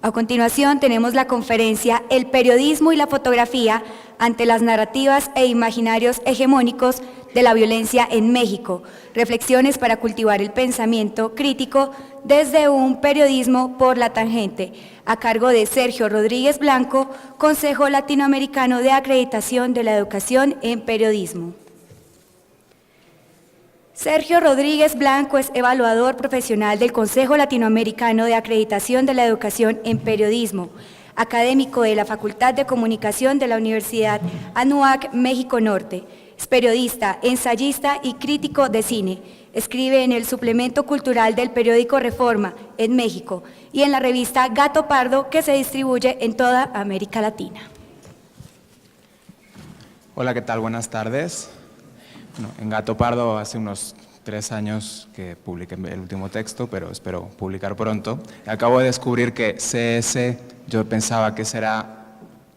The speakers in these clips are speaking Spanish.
A continuación tenemos la conferencia El periodismo y la fotografía ante las narrativas e imaginarios hegemónicos de la violencia en México, reflexiones para cultivar el pensamiento crítico desde un periodismo por la tangente, a cargo de Sergio Rodríguez Blanco, Consejo Latinoamericano de Acreditación de la Educación en Periodismo. Sergio Rodríguez Blanco es evaluador profesional del Consejo Latinoamericano de Acreditación de la Educación en Periodismo, académico de la Facultad de Comunicación de la Universidad Anáhuac, México Norte. Es periodista, ensayista y crítico de cine. Escribe en el suplemento cultural del periódico Reforma en México y en la revista Gato Pardo, que se distribuye en toda América Latina. Hola, ¿qué tal? Buenas tardes. Bueno, en Gato Pardo hace unos 3 años que publiqué el último texto, pero espero publicar pronto. Acabo de descubrir que CS, yo pensaba que será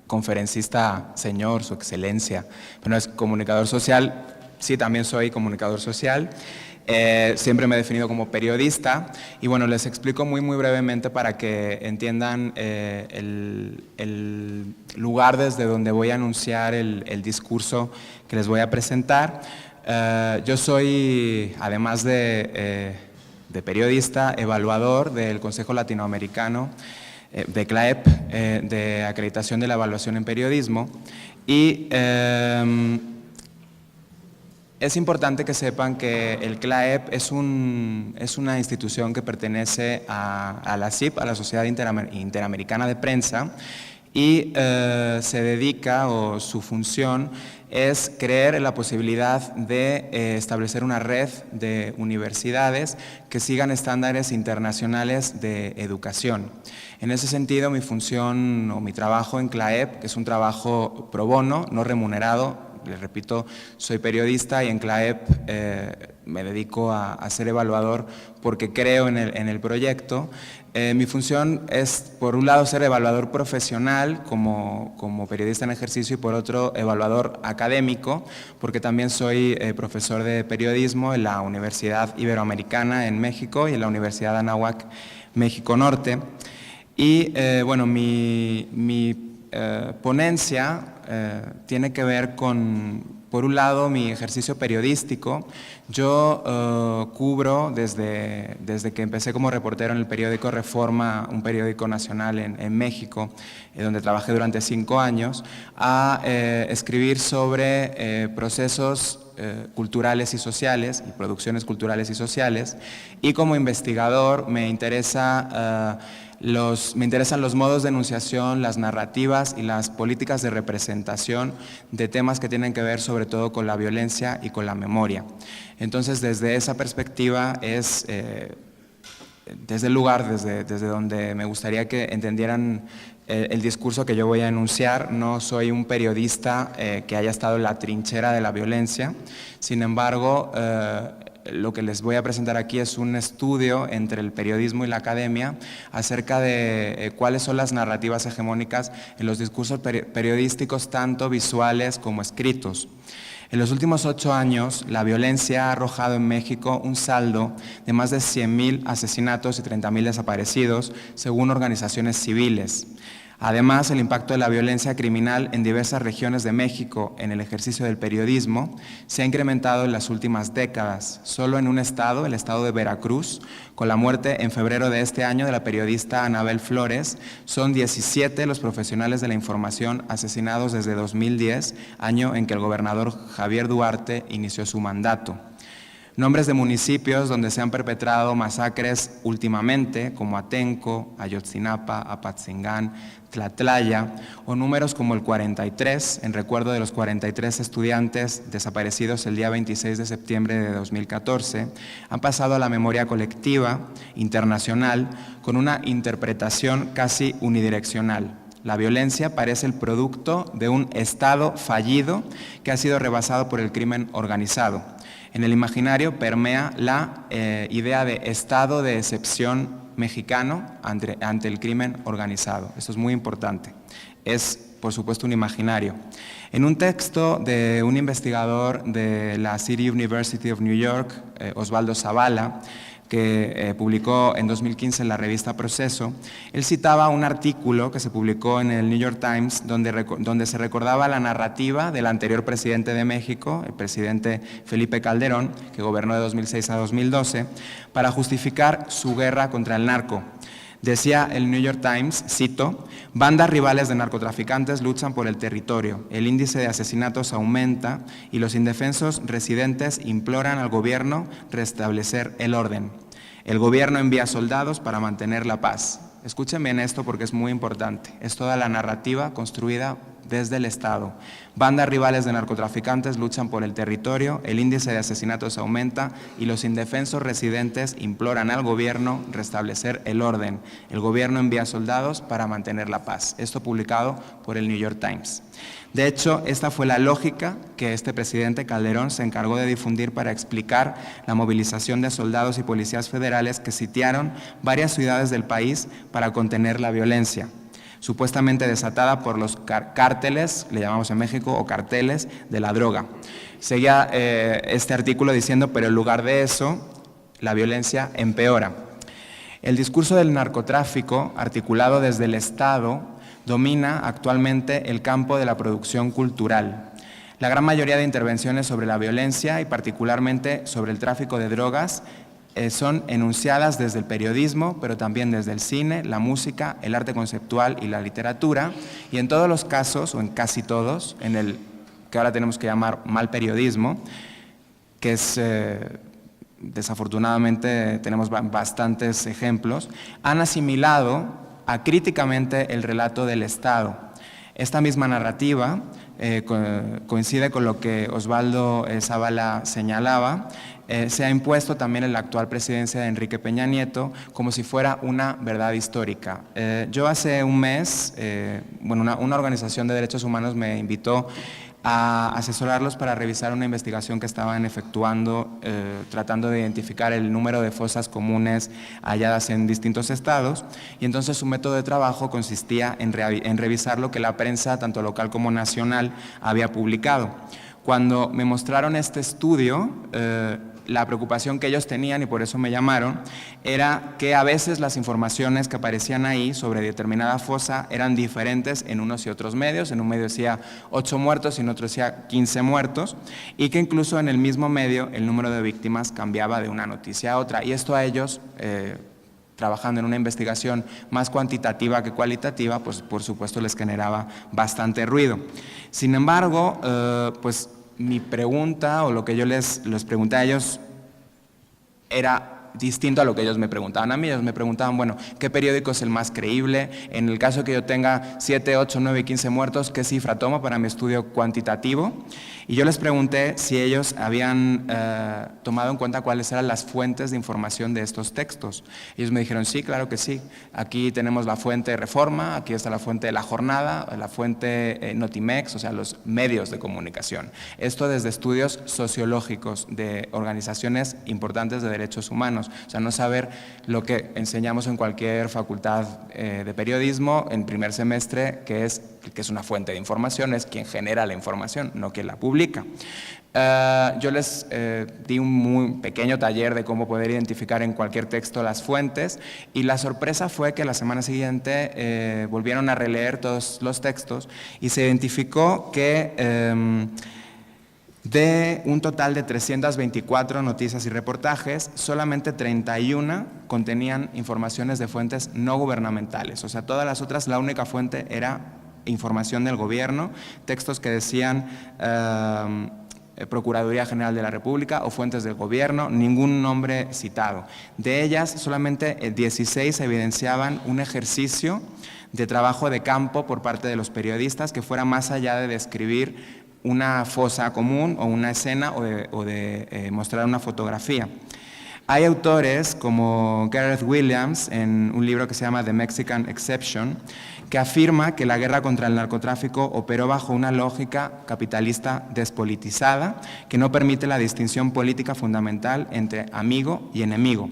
conferencista señor, su excelencia, pero no es comunicador social. Sí, también soy comunicador social. Siempre me he definido como periodista y bueno, les explico muy brevemente para que entiendan el lugar desde donde voy a anunciar el discurso que les voy a presentar. Yo soy, además de periodista, evaluador del Consejo Latinoamericano de CLAEP, de Acreditación de la Evaluación en Periodismo, y es importante que sepan que el CLAEP es una institución que pertenece a la SIP, a la Sociedad Interamericana de Prensa, y se dedica, o su función es creer en la posibilidad de establecer una red de universidades que sigan estándares internacionales de educación. En ese sentido, mi función o mi trabajo en CLAEP, que es un trabajo pro bono, no remunerado, les repito, soy periodista y en CLAEP me dedico a ser evaluador porque creo en el proyecto. Mi función es, por un lado, ser evaluador profesional como periodista en ejercicio y por otro, evaluador académico, porque también soy profesor de periodismo en la Universidad Iberoamericana en México y en la Universidad Anáhuac, México Norte. Y bueno, mi ponencia tiene que ver con, por un lado, mi ejercicio periodístico. Yo cubro desde que empecé como reportero en el periódico Reforma, un periódico nacional en México, donde trabajé durante 5 años, a escribir sobre procesos culturales y sociales y producciones culturales y sociales, y como investigador me interesan los modos de enunciación, las narrativas y las políticas de representación de temas que tienen que ver sobre todo con la violencia y con la memoria. Entonces, desde esa perspectiva es desde el lugar desde donde me gustaría que entendieran el discurso que yo voy a enunciar. No soy un periodista que haya estado en la trinchera de la violencia, sin embargo, lo que les voy a presentar aquí es un estudio entre el periodismo y la academia acerca de cuáles son las narrativas hegemónicas en los discursos periodísticos, tanto visuales como escritos. En los últimos 8 años, la violencia ha arrojado en México un saldo de más de 100.000 asesinatos y 30.000 desaparecidos, según organizaciones civiles. Además, el impacto de la violencia criminal en diversas regiones de México en el ejercicio del periodismo se ha incrementado en las últimas décadas. Solo en un estado, el estado de Veracruz, con la muerte en febrero de este año de la periodista Anabel Flores, son 17 los profesionales de la información asesinados desde 2010, año en que el gobernador Javier Duarte inició su mandato. Nombres de municipios donde se han perpetrado masacres últimamente, como Atenco, Ayotzinapa, Apatzingán, Tlatlaya, o números como el 43, en recuerdo de los 43 estudiantes desaparecidos el día 26 de septiembre de 2014, han pasado a la memoria colectiva internacional con una interpretación casi unidireccional. La violencia parece el producto de un Estado fallido que ha sido rebasado por el crimen organizado. En el imaginario permea la idea de estado de excepción mexicano ante el crimen organizado. Esto es muy importante. Es, por supuesto, un imaginario. En un texto de un investigador de la City University of New York, Osvaldo Zavala, que publicó en 2015 en la revista Proceso, él citaba un artículo que se publicó en el New York Times donde se recordaba la narrativa del anterior presidente de México, el presidente Felipe Calderón, que gobernó de 2006 a 2012, para justificar su guerra contra el narco. Decía el New York Times, cito, bandas rivales de narcotraficantes luchan por el territorio, el índice de asesinatos aumenta y los indefensos residentes imploran al gobierno restablecer el orden. El gobierno envía soldados para mantener la paz. Escuchen bien esto porque es muy importante. Es toda la narrativa construida desde el Estado. Bandas rivales de narcotraficantes luchan por el territorio, el índice de asesinatos aumenta y los indefensos residentes imploran al gobierno restablecer el orden. El gobierno envía soldados para mantener la paz. Esto publicado por el New York Times. De hecho, esta fue la lógica que este presidente Calderón se encargó de difundir para explicar la movilización de soldados y policías federales que sitiaron varias ciudades del país para contener la violencia, supuestamente desatada por los cárteles, le llamamos en México, o carteles de la droga. Seguía este artículo diciendo, pero en lugar de eso, la violencia empeora. El discurso del narcotráfico, articulado desde el Estado, domina actualmente el campo de la producción cultural. La gran mayoría de intervenciones sobre la violencia y particularmente sobre el tráfico de drogas son enunciadas desde el periodismo, pero también desde el cine, la música, el arte conceptual y la literatura, y en todos los casos, o en casi todos, en el que ahora tenemos que llamar mal periodismo, que es, desafortunadamente tenemos bastantes ejemplos, han asimilado acríticamente el relato del Estado. Esta misma narrativa coincide con lo que Osvaldo Zavala señalaba, se ha impuesto también en la actual presidencia de Enrique Peña Nieto como si fuera una verdad histórica. Yo hace un mes, una organización de derechos humanos me invitó a asesorarlos para revisar una investigación que estaban efectuando, tratando de identificar el número de fosas comunes halladas en distintos estados, y entonces su método de trabajo consistía en revisar lo que la prensa, tanto local como nacional, había publicado. Cuando me mostraron este estudio, la preocupación que ellos tenían, y por eso me llamaron, era que a veces las informaciones que aparecían ahí sobre determinada fosa eran diferentes en unos y otros medios. En un medio decía 8 muertos y en otro decía 15 muertos, y que incluso en el mismo medio el número de víctimas cambiaba de una noticia a otra. Y esto a ellos, trabajando en una investigación más cuantitativa que cualitativa, pues por supuesto les generaba bastante ruido. Sin embargo, pues mi pregunta, o lo que yo les pregunté a ellos, era distinto a lo que ellos me preguntaban a mí. Ellos me preguntaban, bueno, ¿qué periódico es el más creíble? En el caso que yo tenga 7, 8, 9 y 15 muertos, ¿qué cifra tomo para mi estudio cuantitativo? Y yo les pregunté si ellos habían tomado en cuenta cuáles eran las fuentes de información de estos textos. Ellos me dijeron, sí, claro que sí. Aquí tenemos la fuente Reforma, aquí está la fuente de La Jornada, la fuente Notimex, o sea, los medios de comunicación. Esto desde estudios sociológicos de organizaciones importantes de derechos humanos. O sea, no saber lo que enseñamos en cualquier facultad de periodismo en primer semestre, que es una fuente de información, es quien genera la información, no quien la publica. Yo les di un muy pequeño taller de cómo poder identificar en cualquier texto las fuentes, y la sorpresa fue que la semana siguiente volvieron a releer todos los textos y se identificó que de un total de 324 noticias y reportajes, solamente 31 contenían informaciones de fuentes no gubernamentales. O sea, todas las otras, la única fuente era información del gobierno, textos que decían Procuraduría General de la República o fuentes del gobierno, ningún nombre citado. De ellas, solamente 16 evidenciaban un ejercicio de trabajo de campo por parte de los periodistas que fuera más allá de describir una fosa común o una escena o de mostrar una fotografía. Hay autores como Gareth Williams en un libro que se llama The Mexican Exception, que afirma que la guerra contra el narcotráfico operó bajo una lógica capitalista despolitizada que no permite la distinción política fundamental entre amigo y enemigo.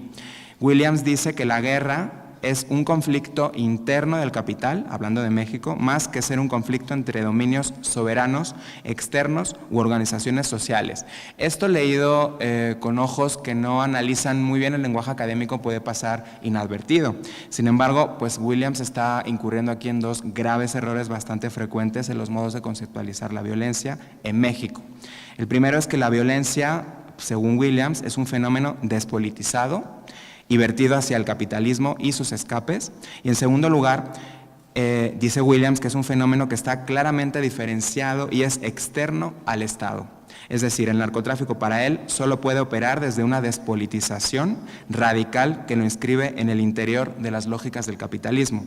Williams dice que la guerra es un conflicto interno del capital, hablando de México, más que ser un conflicto entre dominios soberanos, externos u organizaciones sociales. Esto leído con ojos que no analizan muy bien el lenguaje académico puede pasar inadvertido. Sin embargo, pues Williams está incurriendo aquí en dos graves errores bastante frecuentes en los modos de conceptualizar la violencia en México. El primero es que la violencia, según Williams, es un fenómeno despolitizado y vertido hacia el capitalismo y sus escapes. Y en segundo lugar, dice Williams que es un fenómeno que está claramente diferenciado y es externo al Estado. Es decir, el narcotráfico para él solo puede operar desde una despolitización radical que lo inscribe en el interior de las lógicas del capitalismo,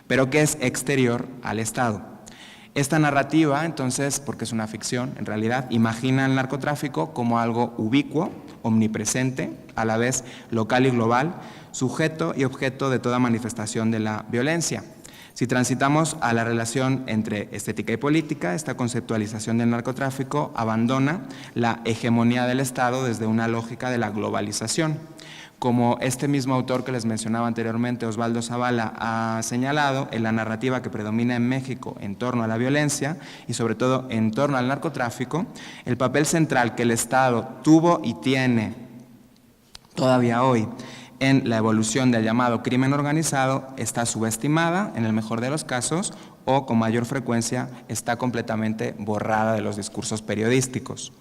pero que es exterior al Estado. Esta narrativa, entonces, porque es una ficción, en realidad, imagina el narcotráfico como algo ubicuo, omnipresente, a la vez local y global, sujeto y objeto de toda manifestación de la violencia. Si transitamos a la relación entre estética y política, esta conceptualización del narcotráfico abandona la hegemonía del Estado desde una lógica de la globalización. Como este mismo autor que les mencionaba anteriormente, Osvaldo Zavala, ha señalado, en la narrativa que predomina en México en torno a la violencia y sobre todo en torno al narcotráfico, el papel central que el Estado tuvo y tiene todavía hoy en la evolución del llamado crimen organizado está subestimada en el mejor de los casos o con mayor frecuencia está completamente borrada de los discursos periodísticos.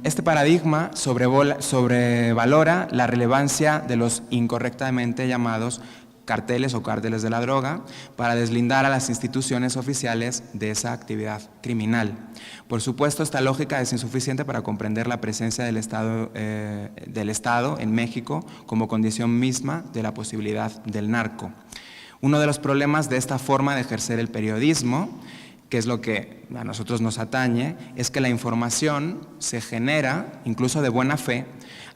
Este paradigma sobrevalora la relevancia de los incorrectamente llamados carteles o cárteles de la droga para deslindar a las instituciones oficiales de esa actividad criminal. Por supuesto, esta lógica es insuficiente para comprender la presencia del Estado en México como condición misma de la posibilidad del narco. Uno de los problemas de esta forma de ejercer el periodismo, que es lo que a nosotros nos atañe, es que la información se genera, incluso de buena fe,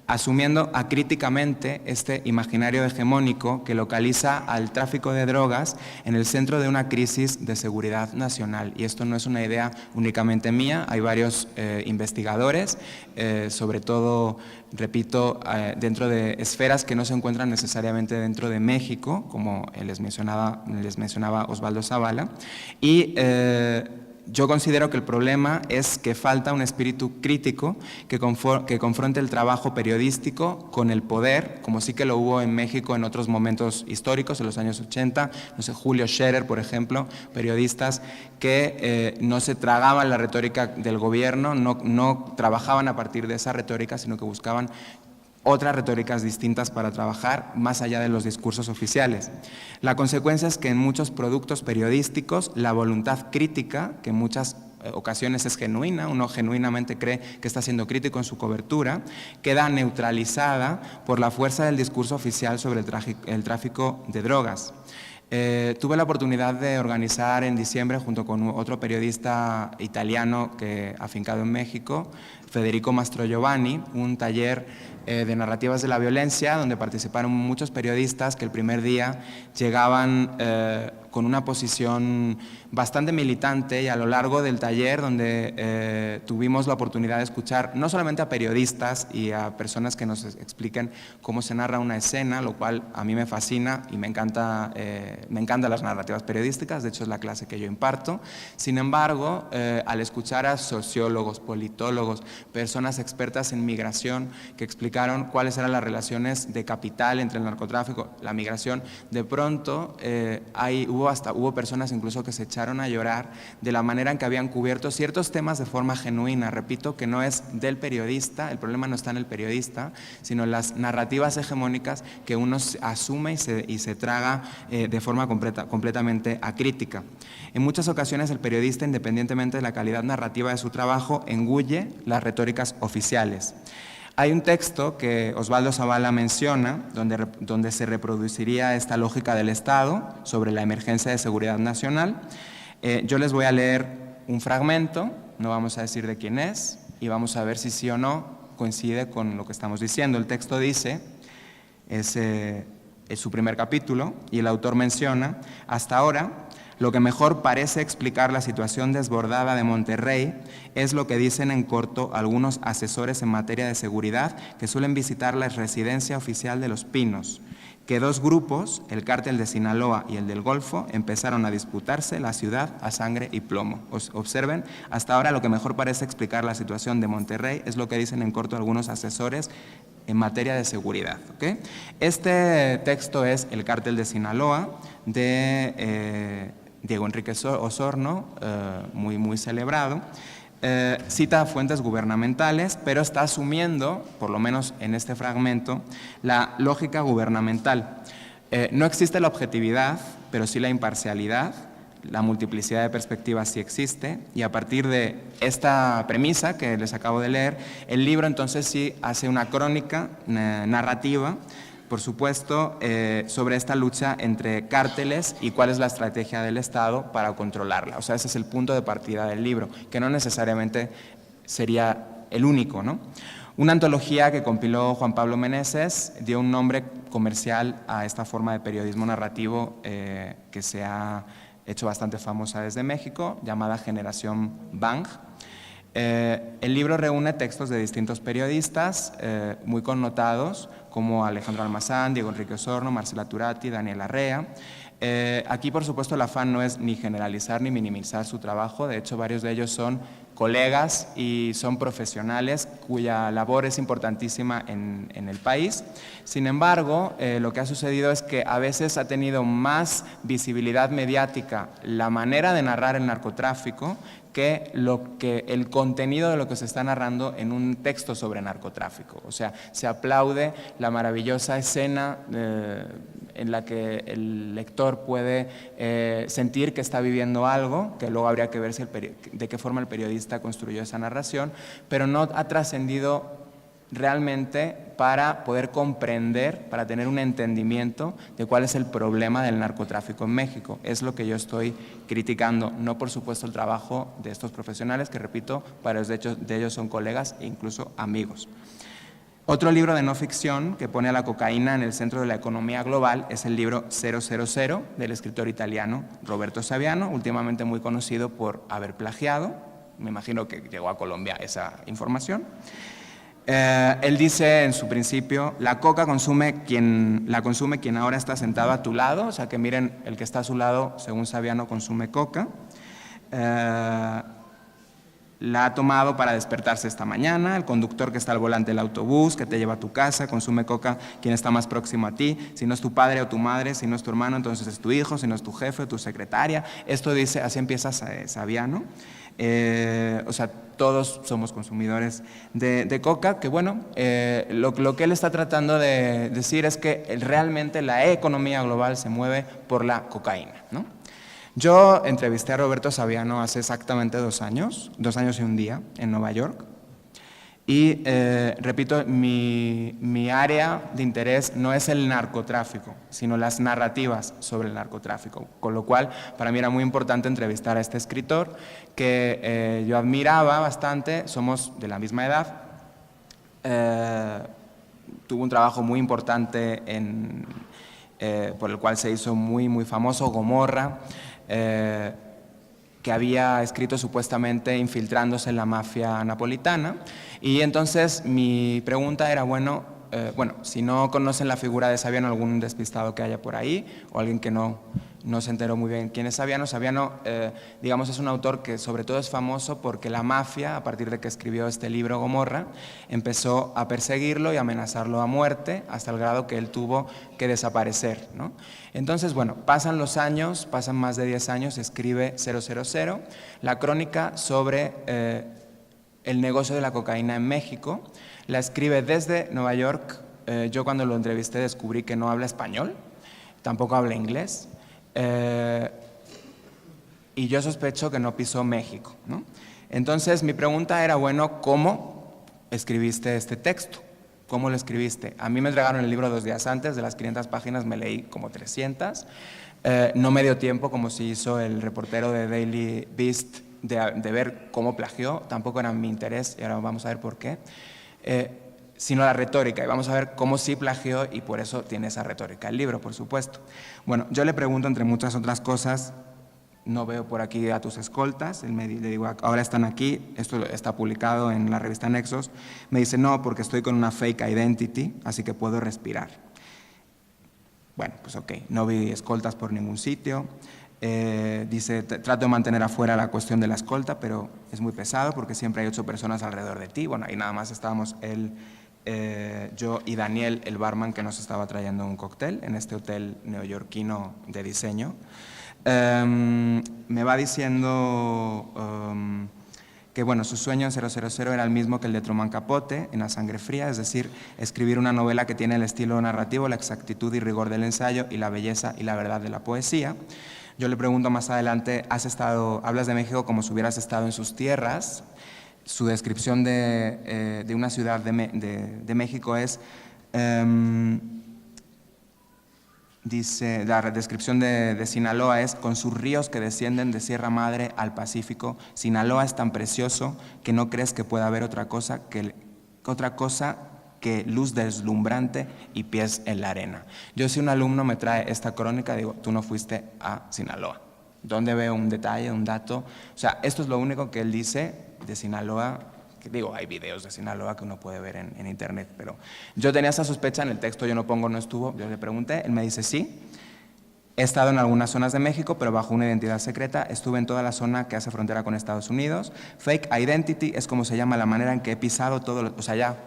asumiendo acríticamente este imaginario hegemónico que localiza al tráfico de drogas en el centro de una crisis de seguridad nacional. Y esto no es una idea únicamente mía, hay varios investigadores, sobre todo, repito, dentro de esferas que no se encuentran necesariamente dentro de México, como les mencionaba Osvaldo Zavala, y yo considero que el problema es que falta un espíritu crítico que confronte el trabajo periodístico con el poder, como sí que lo hubo en México en otros momentos históricos, en los años 80, no sé, Julio Scherer, por ejemplo, periodistas que no se tragaban la retórica del gobierno, no trabajaban a partir de esa retórica, sino que buscaban otras retóricas distintas para trabajar más allá de los discursos oficiales. La consecuencia es que en muchos productos periodísticos la voluntad crítica, que en muchas ocasiones es genuina, uno genuinamente cree que está siendo crítico en su cobertura, queda neutralizada por la fuerza del discurso oficial sobre el tráfico de drogas. Tuve la oportunidad de organizar en diciembre, junto con otro periodista italiano afincado en México, Federico Mastrogiovanni, un taller de narrativas de la violencia, donde participaron muchos periodistas que el primer día llegaban con una posición bastante militante, y a lo largo del taller, donde tuvimos la oportunidad de escuchar no solamente a periodistas y a personas que nos expliquen cómo se narra una escena, lo cual a mí me fascina y me encantan las narrativas periodísticas, de hecho es la clase que yo imparto. Sin embargo, al escuchar a sociólogos, politólogos, personas expertas en migración que explicaron cuáles eran las relaciones de capital entre el narcotráfico, la migración, de pronto hubo personas incluso que se echaron a llorar de la manera en que habían cubierto ciertos temas de forma genuina. Repito que no es del periodista, el problema no está en el periodista, sino en las narrativas hegemónicas que uno asume y se traga de forma completamente acrítica. En muchas ocasiones el periodista, independientemente de la calidad narrativa de su trabajo, engulle las retóricas oficiales. Hay un texto que Osvaldo Zavala menciona, donde se reproduciría esta lógica del Estado sobre la emergencia de seguridad nacional. Yo les voy a leer un fragmento, no vamos a decir de quién es, y vamos a ver si sí o no coincide con lo que estamos diciendo. El texto dice, es su primer capítulo, y el autor menciona: hasta ahora, lo que mejor parece explicar la situación desbordada de Monterrey es lo que dicen en corto algunos asesores en materia de seguridad que suelen visitar la residencia oficial de Los Pinos. que dos grupos, el cártel de Sinaloa y el del Golfo, empezaron a disputarse la ciudad a sangre y plomo. Observen, hasta ahora lo que mejor parece explicar la situación de Monterrey es lo que dicen en corto algunos asesores en materia de seguridad. ¿Okay? Este texto es El cártel de Sinaloa, de Diego Enrique Osorno, muy celebrado. Cita fuentes gubernamentales, pero está asumiendo, por lo menos en este fragmento, la lógica gubernamental. No existe la objetividad, pero sí la imparcialidad. La multiplicidad de perspectivas sí existe, y a partir de esta premisa que les acabo de leer, el libro entonces sí hace una crónica narrativa, por supuesto, sobre esta lucha entre cárteles y cuál es la estrategia del Estado para controlarla. O sea, ese es el punto de partida del libro, que no necesariamente sería el único, ¿no? Una antología que compiló Juan Pablo Meneses dio un nombre comercial a esta forma de periodismo narrativo que se ha hecho bastante famosa desde México, llamada Generación Bang. El libro reúne textos de distintos periodistas muy connotados, como Alejandro Almazán, Diego Enrique Osorno, Marcela Turati, Daniel Arrea. Aquí, por supuesto, el afán no es ni generalizar ni minimizar su trabajo. De hecho, varios de ellos son colegas y son profesionales cuya labor es importantísima en el país. Sin embargo, lo que ha sucedido es que a veces ha tenido más visibilidad mediática la manera de narrar el narcotráfico que el contenido de lo que se está narrando en un texto sobre narcotráfico. O sea, se aplaude la maravillosa escena en la que el lector puede sentir que está viviendo algo, que luego habría que ver de qué forma el periodista construyó esa narración, pero no ha trascendido realmente para poder comprender, para tener un entendimiento de cuál es el problema del narcotráfico en México. Es lo que yo estoy criticando, no por supuesto el trabajo de estos profesionales, que repito, varios de ellos son colegas e incluso amigos. Otro libro de no ficción que pone a la cocaína en el centro de la economía global es el libro 000 del escritor italiano Roberto Saviano, últimamente muy conocido por haber plagiado. Me imagino que llegó a Colombia esa información. Él dice en su principio, la coca la consume quien ahora está sentado a tu lado, o sea que miren, el que está a su lado, según Saviano, consume coca. La ha tomado para despertarse esta mañana, el conductor que está al volante del autobús, que te lleva a tu casa, consume coca quien está más próximo a ti, si no es tu padre o tu madre, si no es tu hermano, entonces es tu hijo, si no es tu jefe o tu secretaria. Esto dice, así empieza Saviano. O sea, todos somos consumidores de coca, que bueno, lo que él está tratando de decir es que realmente la economía global se mueve por la cocaína, ¿no? Yo entrevisté a Roberto Saviano hace exactamente 2 años y un día, en Nueva York. Y repito, mi área de interés no es el narcotráfico, sino las narrativas sobre el narcotráfico. Con lo cual, para mí era muy importante entrevistar a este escritor que yo admiraba bastante, somos de la misma edad. Tuvo un trabajo muy importante por el cual se hizo muy famoso, Gomorra. Que había escrito supuestamente infiltrándose en la mafia napolitana. Y entonces mi pregunta era, bueno, si no conocen la figura de Saviano, algún despistado que haya por ahí, o alguien que no se enteró muy bien quién es Saviano. Saviano, digamos, es un autor que sobre todo es famoso porque la mafia, a partir de que escribió este libro Gomorra, empezó a perseguirlo y amenazarlo a muerte, hasta el grado que él tuvo que desaparecer, ¿no? Entonces, bueno, pasan los años, pasan más de 10 años, escribe 000, la crónica sobre el negocio de la cocaína en México. La escribe desde Nueva York. Yo cuando lo entrevisté descubrí que no habla español, tampoco habla inglés. Y yo sospecho que no pisó México, ¿no? Entonces mi pregunta era, bueno, ¿cómo escribiste este texto? ¿Cómo lo escribiste? A mí me entregaron el libro 2 días antes, de las 500 páginas me leí como 300. No me dio tiempo, como si hizo el reportero de Daily Beast, de ver cómo plagió, tampoco era mi interés, y ahora vamos a ver por qué. Sino la retórica, y vamos a ver cómo sí plagió, y por eso tiene esa retórica el libro, por supuesto. Bueno, yo le pregunto, entre muchas otras cosas, no veo por aquí a tus escoltas, le digo, ahora están aquí, esto está publicado en la revista Nexos. Me dice, no, porque estoy con una fake identity, así que puedo respirar. Bueno, pues ok, no vi escoltas por ningún sitio. Dice, trato de mantener afuera la cuestión de la escolta, pero es muy pesado porque siempre hay 8 personas alrededor de ti. Bueno, ahí nada más estábamos él, yo y Daniel, el barman que nos estaba trayendo un cóctel en este hotel neoyorquino de diseño. Me va diciendo que bueno, su sueño en 000 era el mismo que el de Truman Capote en La Sangre Fría, es decir, escribir una novela que tiene el estilo narrativo, la exactitud y rigor del ensayo y la belleza y la verdad de la poesía. Yo le pregunto más adelante, hablas de México como si hubieras estado en sus tierras. Su descripción de una ciudad de México es, dice, la descripción de Sinaloa es, con sus ríos que descienden de Sierra Madre al Pacífico, Sinaloa es tan precioso que no crees que pueda haber otra cosa que luz deslumbrante y pies en la arena. Yo, si un alumno me trae esta crónica, digo, tú no fuiste a Sinaloa. ¿Dónde veo un detalle, un dato? O sea, esto es lo único que él dice de Sinaloa, que digo, hay videos de Sinaloa que uno puede ver en internet, pero yo tenía esa sospecha, en el texto yo no pongo no estuvo, yo le pregunté, él me dice sí. He estado en algunas zonas de México, pero bajo una identidad secreta. Estuve en toda la zona que hace frontera con Estados Unidos. Fake identity es como se llama la manera en que he pisado todo, o sea, ya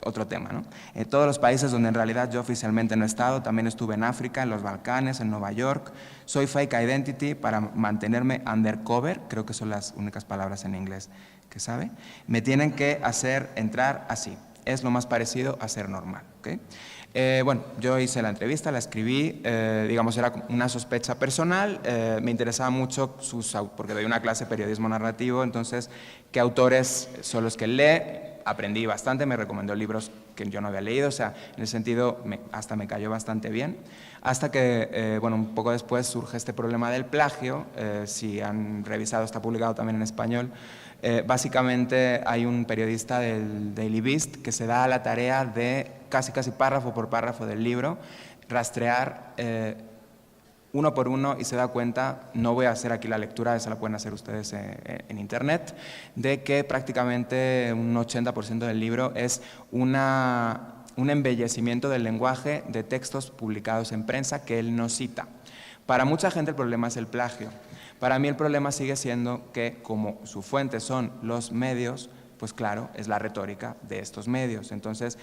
otro tema, ¿no? Todos los países donde en realidad yo oficialmente no he estado, también estuve en África, en los Balcanes, en Nueva York. Soy fake identity para mantenerme undercover, creo que son las únicas palabras en inglés que sabe. Me tienen que hacer entrar así, es lo más parecido a ser normal, ¿ok? Bueno, yo hice la entrevista, la escribí, digamos, era una sospecha personal, me interesaba mucho porque doy una clase de periodismo narrativo, entonces, ¿qué autores son los que lee? Aprendí bastante, me recomendó libros que yo no había leído, o sea, en ese sentido hasta me cayó bastante bien, hasta que, bueno, un poco después surge este problema del plagio. Si han revisado, está publicado también en español. Básicamente hay un periodista del Daily Beast que se da a la tarea de, casi párrafo por párrafo del libro, rastrear uno por uno y se da cuenta, no voy a hacer aquí la lectura, esa la pueden hacer ustedes en internet, de que prácticamente un 80% del libro es un embellecimiento del lenguaje de textos publicados en prensa que él no cita. Para mucha gente el problema es el plagio. Para mí el problema sigue siendo que, como su fuente son los medios, pues claro, es la retórica de estos medios. Entonces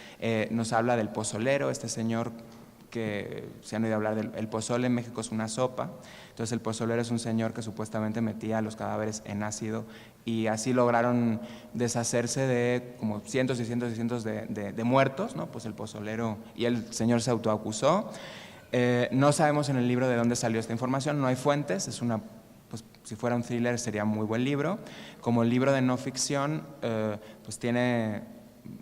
nos habla del pozolero, este señor que se han oído hablar del pozole en México es una sopa. Entonces el pozolero es un señor que supuestamente metía a los cadáveres en ácido y así lograron deshacerse de como cientos y cientos y cientos de muertos, ¿no? Pues el pozolero, y el señor se autoacusó. No sabemos en el libro de dónde salió esta información, no hay fuentes, es una, pues si fuera un thriller sería muy buen libro. Como el libro de no ficción, pues tiene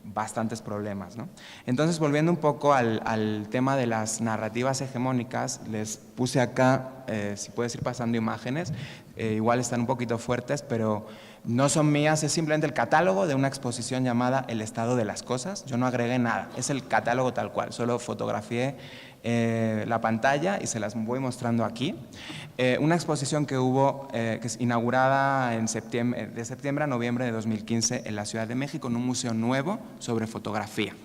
bastantes problemas, ¿no? Entonces, volviendo un poco al tema de las narrativas hegemónicas, les puse acá, si puedes ir pasando imágenes, igual están un poquito fuertes, pero no son mías, es simplemente el catálogo de una exposición llamada El estado de las cosas. Yo no agregué nada, es el catálogo tal cual, solo fotografié la pantalla y se las voy mostrando aquí. Una exposición que hubo, que es inaugurada de septiembre a noviembre de 2015 en la Ciudad de México, en un museo nuevo sobre fotografía.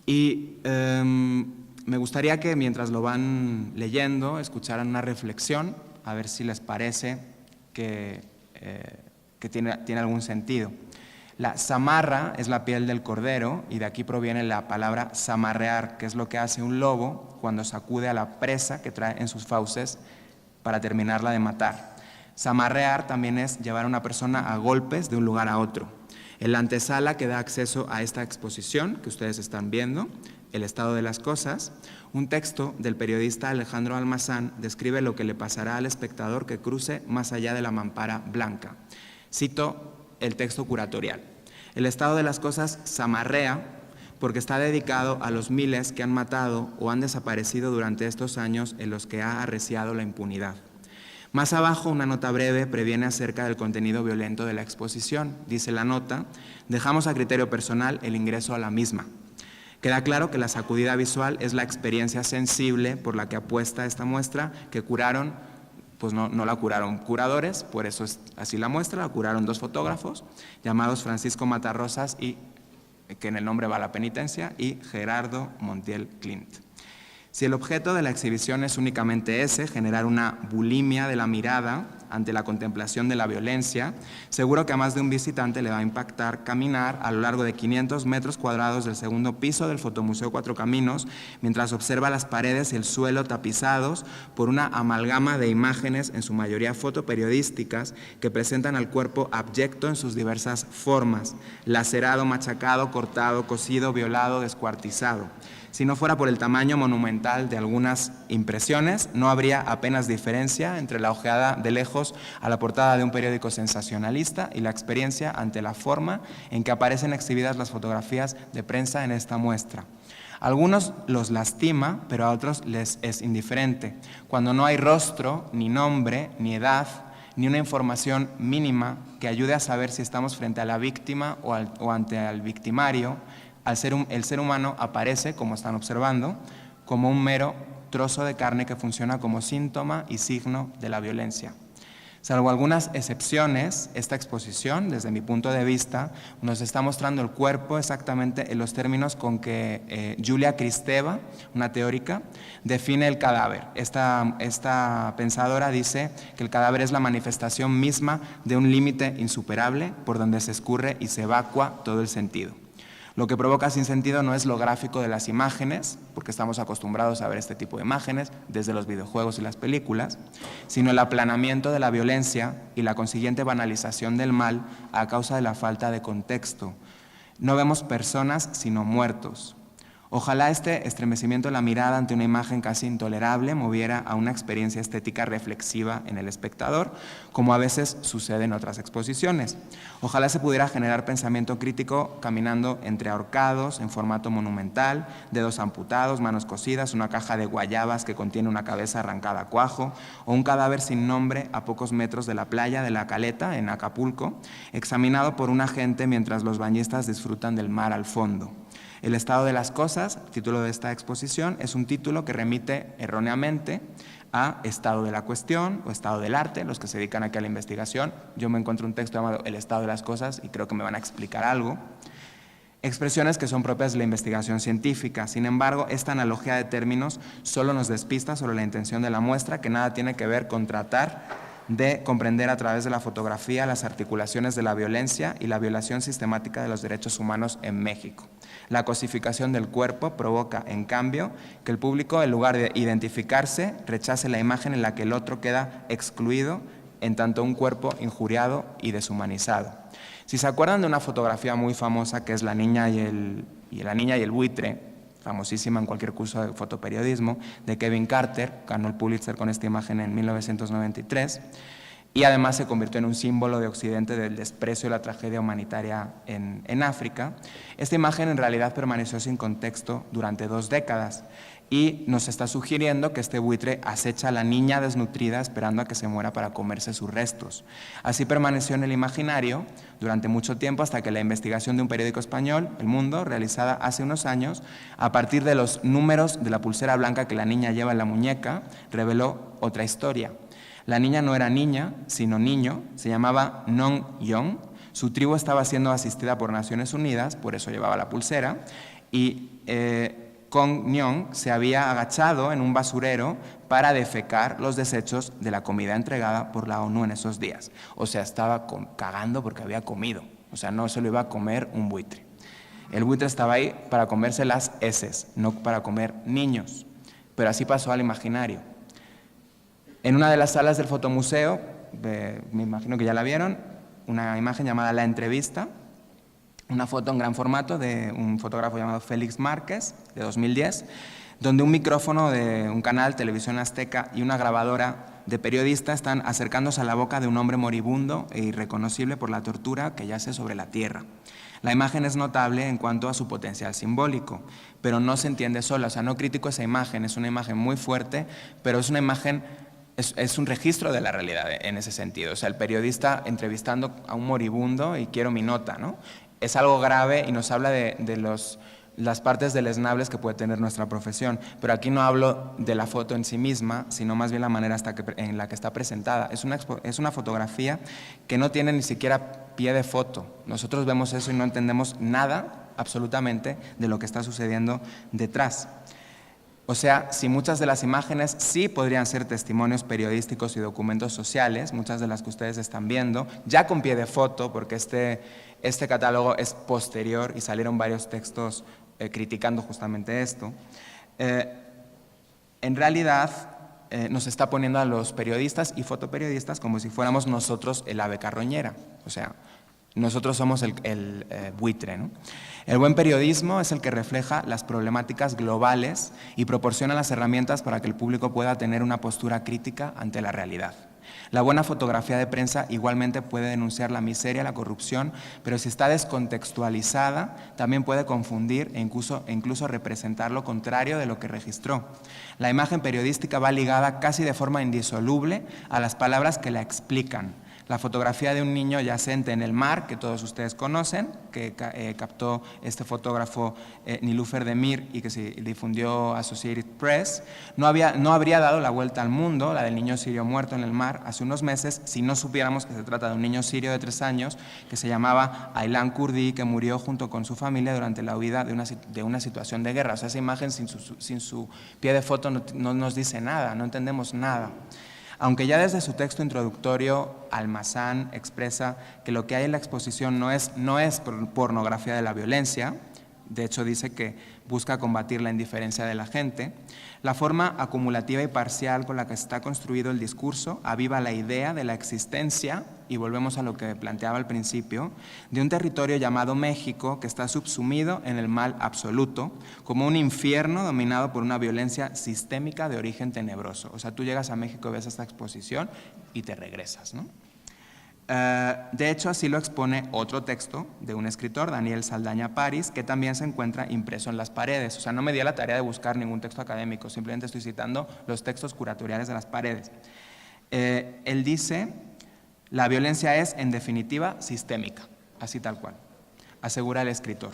Y me gustaría que mientras lo van leyendo, escucharan una reflexión, a ver si les parece que tiene algún sentido. La zamarra es la piel del cordero y de aquí proviene la palabra zamarrear, que es lo que hace un lobo cuando sacude a la presa que trae en sus fauces para terminarla de matar. Zamarrear también es llevar a una persona a golpes de un lugar a otro. En la antesala que da acceso a esta exposición que ustedes están viendo, El estado de las cosas, un texto del periodista Alejandro Almazán describe lo que le pasará al espectador que cruce más allá de la mampara blanca. Cito el texto curatorial. El estado de las cosas zamarrea porque está dedicado a los miles que han matado o han desaparecido durante estos años en los que ha arreciado la impunidad. Más abajo, una nota breve previene acerca del contenido violento de la exposición. Dice la nota, dejamos a criterio personal el ingreso a la misma. Queda claro que la sacudida visual es la experiencia sensible por la que apuesta esta muestra que curaron. Pues no la curaron curadores, por eso es así la muestra, la curaron 2 fotógrafos llamados Francisco Matarrosas, y que en el nombre va la penitencia, y Gerardo Montiel Clint. Si el objeto de la exhibición es únicamente ese, generar una bulimia de la mirada ante la contemplación de la violencia, seguro que a más de un visitante le va a impactar caminar a lo largo de 500 metros cuadrados del segundo piso del Fotomuseo Cuatro Caminos, mientras observa las paredes y el suelo tapizados por una amalgama de imágenes, en su mayoría fotoperiodísticas, que presentan al cuerpo abyecto en sus diversas formas: lacerado, machacado, cortado, cosido, violado, descuartizado. Si no fuera por el tamaño monumental de algunas impresiones, no habría apenas diferencia entre la ojeada de lejos a la portada de un periódico sensacionalista y la experiencia ante la forma en que aparecen exhibidas las fotografías de prensa en esta muestra. A algunos los lastima, pero a otros les es indiferente. Cuando no hay rostro, ni nombre, ni edad, ni una información mínima que ayude a saber si estamos frente a la víctima o ante el victimario, el ser humano aparece, como están observando, como un mero trozo de carne que funciona como síntoma y signo de la violencia. Salvo algunas excepciones, esta exposición, desde mi punto de vista, nos está mostrando el cuerpo exactamente en los términos con que Julia Kristeva, una teórica, define el cadáver. Esta pensadora dice que el cadáver es la manifestación misma de un límite insuperable por donde se escurre y se evacúa todo el sentido. Lo que provoca sinsentido no es lo gráfico de las imágenes, porque estamos acostumbrados a ver este tipo de imágenes desde los videojuegos y las películas, sino el aplanamiento de la violencia y la consiguiente banalización del mal a causa de la falta de contexto. No vemos personas, sino muertos. Ojalá este estremecimiento de la mirada ante una imagen casi intolerable moviera a una experiencia estética reflexiva en el espectador, como a veces sucede en otras exposiciones. Ojalá se pudiera generar pensamiento crítico caminando entre ahorcados en formato monumental, dedos amputados, manos cosidas, una caja de guayabas que contiene una cabeza arrancada a cuajo, o un cadáver sin nombre a pocos metros de la playa de La Caleta, en Acapulco, examinado por un agente mientras los bañistas disfrutan del mar al fondo. El estado de las cosas, título de esta exposición, es un título que remite erróneamente a estado de la cuestión o estado del arte, los que se dedican aquí a la investigación. Yo me encuentro un texto llamado El estado de las cosas y creo que me van a explicar algo. Expresiones que son propias de la investigación científica. Sin embargo, esta analogía de términos solo nos despista sobre la intención de la muestra, que nada tiene que ver con tratar de comprender a través de la fotografía las articulaciones de la violencia y la violación sistemática de los derechos humanos en México. La cosificación del cuerpo provoca, en cambio, que el público, en lugar de identificarse, rechace la imagen en la que el otro queda excluido, en tanto un cuerpo injuriado y deshumanizado. Si se acuerdan de una fotografía muy famosa que es La niña y el buitre, famosísima en cualquier curso de fotoperiodismo, de Kevin Carter, ganó el Pulitzer con esta imagen en 1993, y además se convirtió en un símbolo de Occidente del desprecio y la tragedia humanitaria en África. Esta imagen en realidad permaneció sin contexto durante 2 décadas y nos está sugiriendo que este buitre acecha a la niña desnutrida esperando a que se muera para comerse sus restos. Así permaneció en el imaginario durante mucho tiempo hasta que la investigación de un periódico español, El Mundo, realizada hace unos años, a partir de los números de la pulsera blanca que la niña lleva en la muñeca, reveló otra historia. La niña no era niña, sino niño, se llamaba Nong Yong, su tribu estaba siendo asistida por Naciones Unidas, por eso llevaba la pulsera, y Kong Nyong se había agachado en un basurero para defecar los desechos de la comida entregada por la ONU en esos días. O sea, estaba cagando porque había comido, o sea, no se lo iba a comer un buitre. El buitre estaba ahí para comerse las heces, no para comer niños, pero así pasó al imaginario. En una de las salas del fotomuseo, me imagino que ya la vieron, una imagen llamada La Entrevista, una foto en gran formato de un fotógrafo llamado Félix Márquez, de 2010, donde un micrófono de un canal, Televisión Azteca, y una grabadora de periodista están acercándose a la boca de un hombre moribundo e irreconocible por la tortura que yace sobre la tierra. La imagen es notable en cuanto a su potencial simbólico, pero no se entiende sola, o sea, no critico esa imagen, es una imagen muy fuerte, pero es una imagen... Es un registro de la realidad en ese sentido. O sea, el periodista entrevistando a un moribundo y quiero mi nota, ¿no? Es algo grave y nos habla de las partes deleznables que puede tener nuestra profesión. Pero aquí no hablo de la foto en sí misma, sino más bien la manera en la que está presentada. Es una fotografía que no tiene ni siquiera pie de foto. Nosotros vemos eso y no entendemos nada, absolutamente, de lo que está sucediendo detrás. O sea, si muchas de las imágenes sí podrían ser testimonios periodísticos y documentos sociales, muchas de las que ustedes están viendo, ya con pie de foto, porque este catálogo es posterior y salieron varios textos criticando justamente esto, en realidad nos está poniendo a los periodistas y fotoperiodistas como si fuéramos nosotros el ave carroñera. O sea, nosotros somos el buitre, ¿no? El buen periodismo es el que refleja las problemáticas globales y proporciona las herramientas para que el público pueda tener una postura crítica ante la realidad. La buena fotografía de prensa igualmente puede denunciar la miseria, la corrupción, pero si está descontextualizada, también puede confundir e incluso representar lo contrario de lo que registró. La imagen periodística va ligada casi de forma indisoluble a las palabras que la explican. La fotografía de un niño yacente en el mar, que todos ustedes conocen, que captó este fotógrafo Nilüfer Demir y que se difundió Associated Press, no habría dado la vuelta al mundo, la del niño sirio muerto en el mar, hace unos meses, si no supiéramos que se trata de un niño sirio de 3 años que se llamaba Aylan Kurdi, que murió junto con su familia durante la huida de una situación de guerra. O sea, esa imagen sin su pie de foto no nos dice nada, no entendemos nada. Aunque ya desde su texto introductorio, Almazán expresa que lo que hay en la exposición no es pornografía de la violencia, de hecho dice que busca combatir la indiferencia de la gente, la forma acumulativa y parcial con la que está construido el discurso aviva la idea de la existencia, y volvemos a lo que planteaba al principio, de un territorio llamado México que está subsumido en el mal absoluto, como un infierno dominado por una violencia sistémica de origen tenebroso. O sea, tú llegas a México y ves esta exposición y te regresas, ¿no? De hecho, así lo expone otro texto de un escritor, Daniel Saldaña París, que también se encuentra impreso en las paredes. O sea, no me di a la tarea de buscar ningún texto académico, simplemente estoy citando los textos curatoriales de las paredes. Él dice: la violencia es, en definitiva, sistémica, así tal cual, asegura el escritor.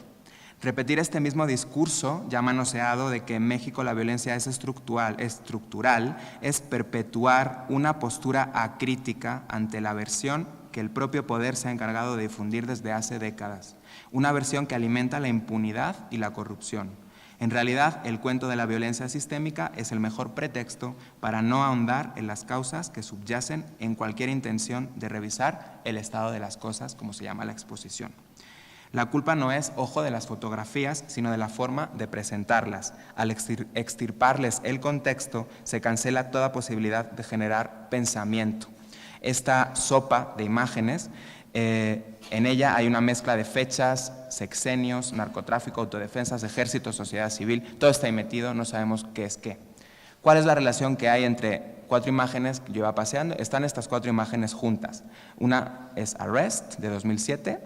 Repetir este mismo discurso ya manoseado de que en México la violencia es estructural, es perpetuar una postura acrítica ante la versión que el propio poder se ha encargado de difundir desde hace décadas, una versión que alimenta la impunidad y la corrupción. En realidad, el cuento de la violencia sistémica es el mejor pretexto para no ahondar en las causas que subyacen en cualquier intención de revisar el estado de las cosas, como se llama la exposición. La culpa no es, ojo, de las fotografías, sino de la forma de presentarlas. Al extirparles el contexto, se cancela toda posibilidad de generar pensamiento. Esta sopa de imágenes, en ella hay una mezcla de fechas, sexenios, narcotráfico, autodefensas, ejército, sociedad civil, todo está ahí metido, no sabemos qué es qué. ¿Cuál es la relación que hay entre 4 imágenes que yo iba paseando? Están estas 4 imágenes juntas. Una es Arrest, de 2007,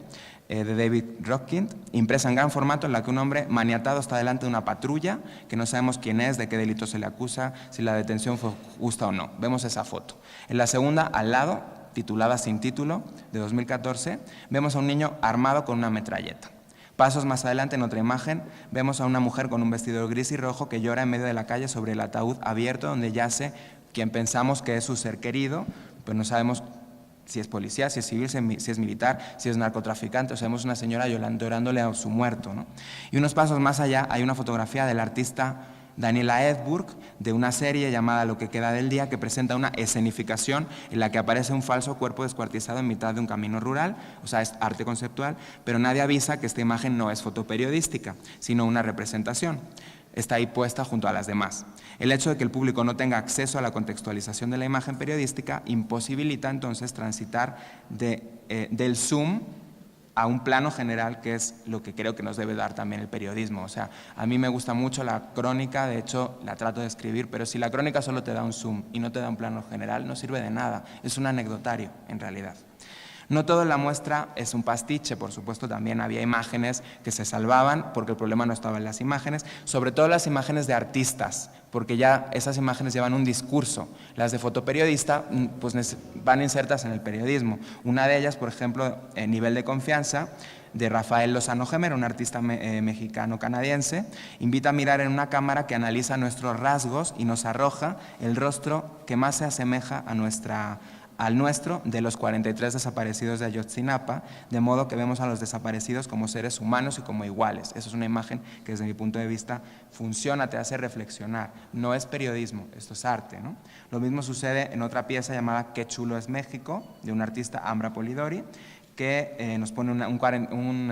de David Rockind, impresa en gran formato, en la que un hombre maniatado está delante de una patrulla, que no sabemos quién es, de qué delito se le acusa, si la detención fue justa o no. Vemos esa foto. En la segunda, al lado, titulada Sin título, de 2014, vemos a un niño armado con una metralleta. Pasos más adelante, en otra imagen, vemos a una mujer con un vestido gris y rojo que llora en medio de la calle sobre el ataúd abierto donde yace quien pensamos que es su ser querido, pero no sabemos si es policía, si es civil, si es militar, si es narcotraficante. O sea, vemos una señora llorándole a su muerto, ¿no? Y unos pasos más allá hay una fotografía del artista Daniela Edburg, de una serie llamada Lo que queda del día, que presenta una escenificación en la que aparece un falso cuerpo descuartizado en mitad de un camino rural. O sea, es arte conceptual, pero nadie avisa que esta imagen no es fotoperiodística, sino una representación. Está ahí puesta junto a las demás. El hecho de que el público no tenga acceso a la contextualización de la imagen periodística imposibilita entonces transitar del zoom a un plano general, que es lo que creo que nos debe dar también el periodismo. O sea, a mí me gusta mucho la crónica, de hecho la trato de escribir, pero si la crónica solo te da un zoom y no te da un plano general, no sirve de nada, es un anecdotario en realidad. No todo en la muestra es un pastiche, por supuesto también había imágenes que se salvaban porque el problema no estaba en las imágenes, sobre todo las imágenes de artistas, porque ya esas imágenes llevan un discurso. Las de fotoperiodista pues van insertas en el periodismo. Una de ellas, por ejemplo, Nivel de confianza, de Rafael Lozano Gemer, un artista mexicano-canadiense, invita a mirar en una cámara que analiza nuestros rasgos y nos arroja el rostro que más se asemeja a al nuestro de los 43 desaparecidos de Ayotzinapa, de modo que vemos a los desaparecidos como seres humanos y como iguales. Esa es una imagen que desde mi punto de vista funciona, te hace reflexionar. No es periodismo, esto es arte, ¿no? Lo mismo sucede en otra pieza llamada Qué chulo es México, de un artista, Ambra Polidori, que nos pone un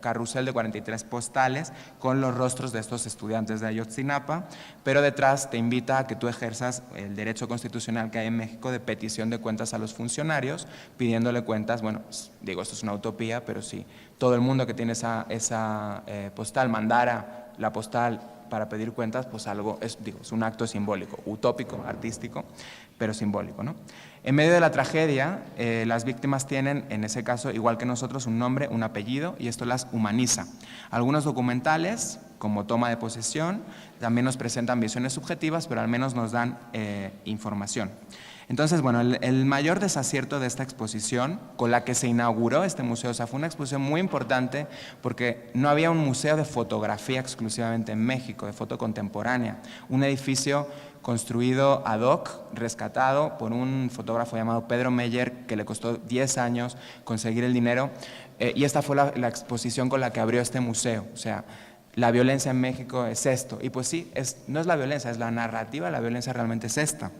carrusel de 43 postales con los rostros de estos estudiantes de Ayotzinapa, pero detrás te invita a que tú ejerzas el derecho constitucional que hay en México de petición de cuentas a los funcionarios, pidiéndole cuentas. Bueno, digo, esto es una utopía, pero si todo el mundo que tiene esa postal mandara la postal para pedir cuentas, pues algo, es un acto simbólico, utópico, artístico, pero simbólico, ¿no? En medio de la tragedia, las víctimas tienen, en ese caso, igual que nosotros, un nombre, un apellido, y esto las humaniza. Algunos documentales, como Toma de Posesión, también nos presentan visiones subjetivas, pero al menos nos dan información. Entonces, bueno, el mayor desacierto de esta exposición, con la que se inauguró este museo, o sea, fue una exposición muy importante porque no había un museo de fotografía exclusivamente en México, de foto contemporánea, un edificio construido ad hoc, rescatado por un fotógrafo llamado Pedro Meyer, que le costó 10 años conseguir el dinero, y esta fue la exposición con la que abrió este museo. O sea, la violencia en México es esto, y pues sí, no es la violencia, es la narrativa, la violencia realmente es esta.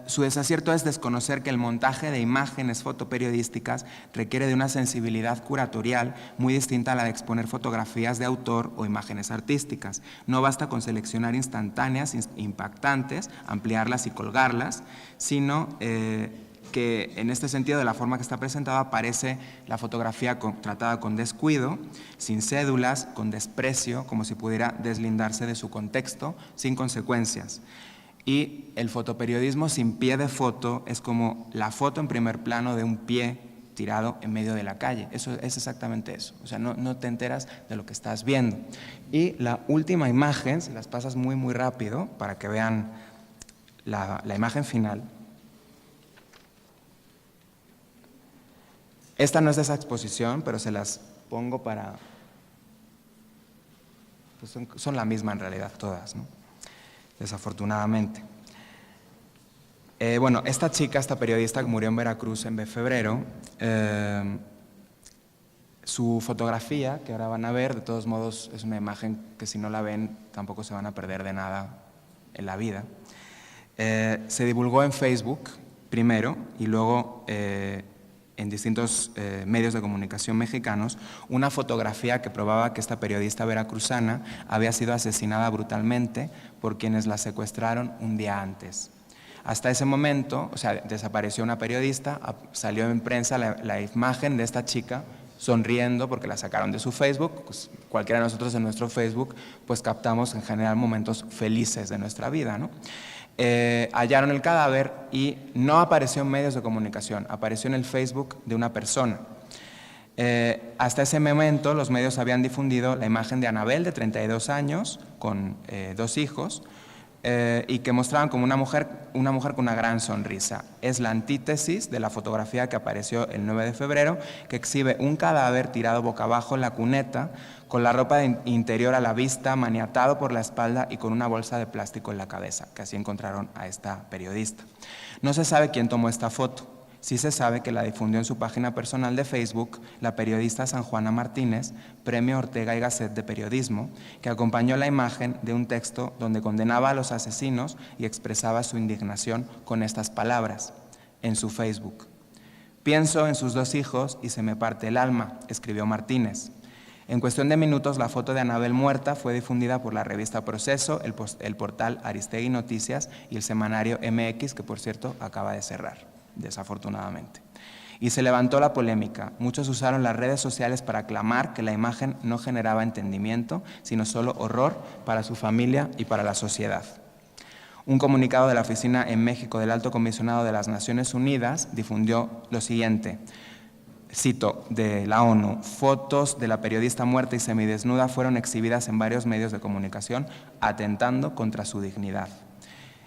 Su desacierto es desconocer que el montaje de imágenes fotoperiodísticas requiere de una sensibilidad curatorial muy distinta a la de exponer fotografías de autor o imágenes artísticas. No basta con seleccionar instantáneas, impactantes, ampliarlas y colgarlas, sino que en este sentido, de la forma que está presentada, aparece la fotografía tratada con descuido, sin cédulas, con desprecio, como si pudiera deslindarse de su contexto, sin consecuencias. Y el fotoperiodismo sin pie de foto es como la foto en primer plano de un pie tirado en medio de la calle. Eso es exactamente eso. O sea, no te enteras de lo que estás viendo. Y la última imagen, si las pasas muy, muy rápido para que vean la imagen final. Esta no es de esa exposición, pero se las pongo para... Pues son la misma en realidad todas, ¿no? Desafortunadamente. Bueno, esta chica, esta periodista que murió en Veracruz en febrero, su fotografía, que ahora van a ver, de todos modos es una imagen que si no la ven tampoco se van a perder de nada en la vida, se divulgó en Facebook primero y luego en distintos medios de comunicación mexicanos, una fotografía que probaba que esta periodista veracruzana había sido asesinada brutalmente por quienes la secuestraron un día antes. Hasta ese momento, o sea, desapareció una periodista, salió en prensa la imagen de esta chica sonriendo porque la sacaron de su Facebook. Pues cualquiera de nosotros en nuestro Facebook pues captamos en general momentos felices de nuestra vida, ¿no? Hallaron el cadáver y no apareció en medios de comunicación, apareció en el Facebook de una persona. Hasta ese momento los medios habían difundido la imagen de Anabel, de 32 años, con 2 hijos, y que mostraban como una mujer con una gran sonrisa. Es la antítesis de la fotografía que apareció el 9 de febrero, que exhibe un cadáver tirado boca abajo en la cuneta, con la ropa interior a la vista, maniatado por la espalda y con una bolsa de plástico en la cabeza, que así encontraron a esta periodista. No se sabe quién tomó esta foto. Sí se sabe que la difundió en su página personal de Facebook la periodista San Juana Martínez, Premio Ortega y Gasset de Periodismo, que acompañó la imagen de un texto donde condenaba a los asesinos y expresaba su indignación con estas palabras en su Facebook. «Pienso en sus 2 hijos y se me parte el alma», escribió Martínez. En cuestión de minutos, la foto de Anabel muerta fue difundida por la revista Proceso, el portal Aristegui Noticias y el semanario MX, que por cierto acaba de cerrar, desafortunadamente. Y se levantó la polémica. Muchos usaron las redes sociales para clamar que la imagen no generaba entendimiento, sino solo horror para su familia y para la sociedad. Un comunicado de la Oficina en México del Alto Comisionado de las Naciones Unidas difundió lo siguiente. Cito de la ONU: fotos de la periodista muerta y semidesnuda fueron exhibidas en varios medios de comunicación, atentando contra su dignidad.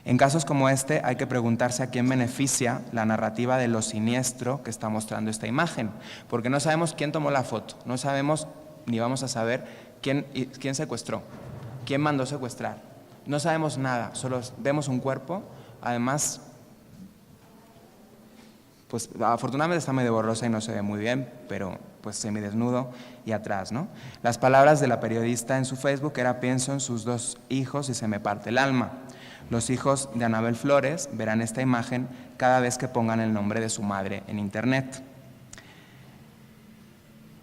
En casos como este hay que preguntarse a quién beneficia la narrativa de lo siniestro que está mostrando esta imagen, porque no sabemos quién tomó la foto, no sabemos ni vamos a saber quién secuestró, quién mandó secuestrar, no sabemos nada, solo vemos un cuerpo, además pues afortunadamente está medio borrosa y no se ve muy bien, pero pues semidesnudo y atrás, ¿no? Las palabras de la periodista en su Facebook era: pienso en sus 2 hijos y se me parte el alma. Los hijos de Anabel Flores verán esta imagen cada vez que pongan el nombre de su madre en internet.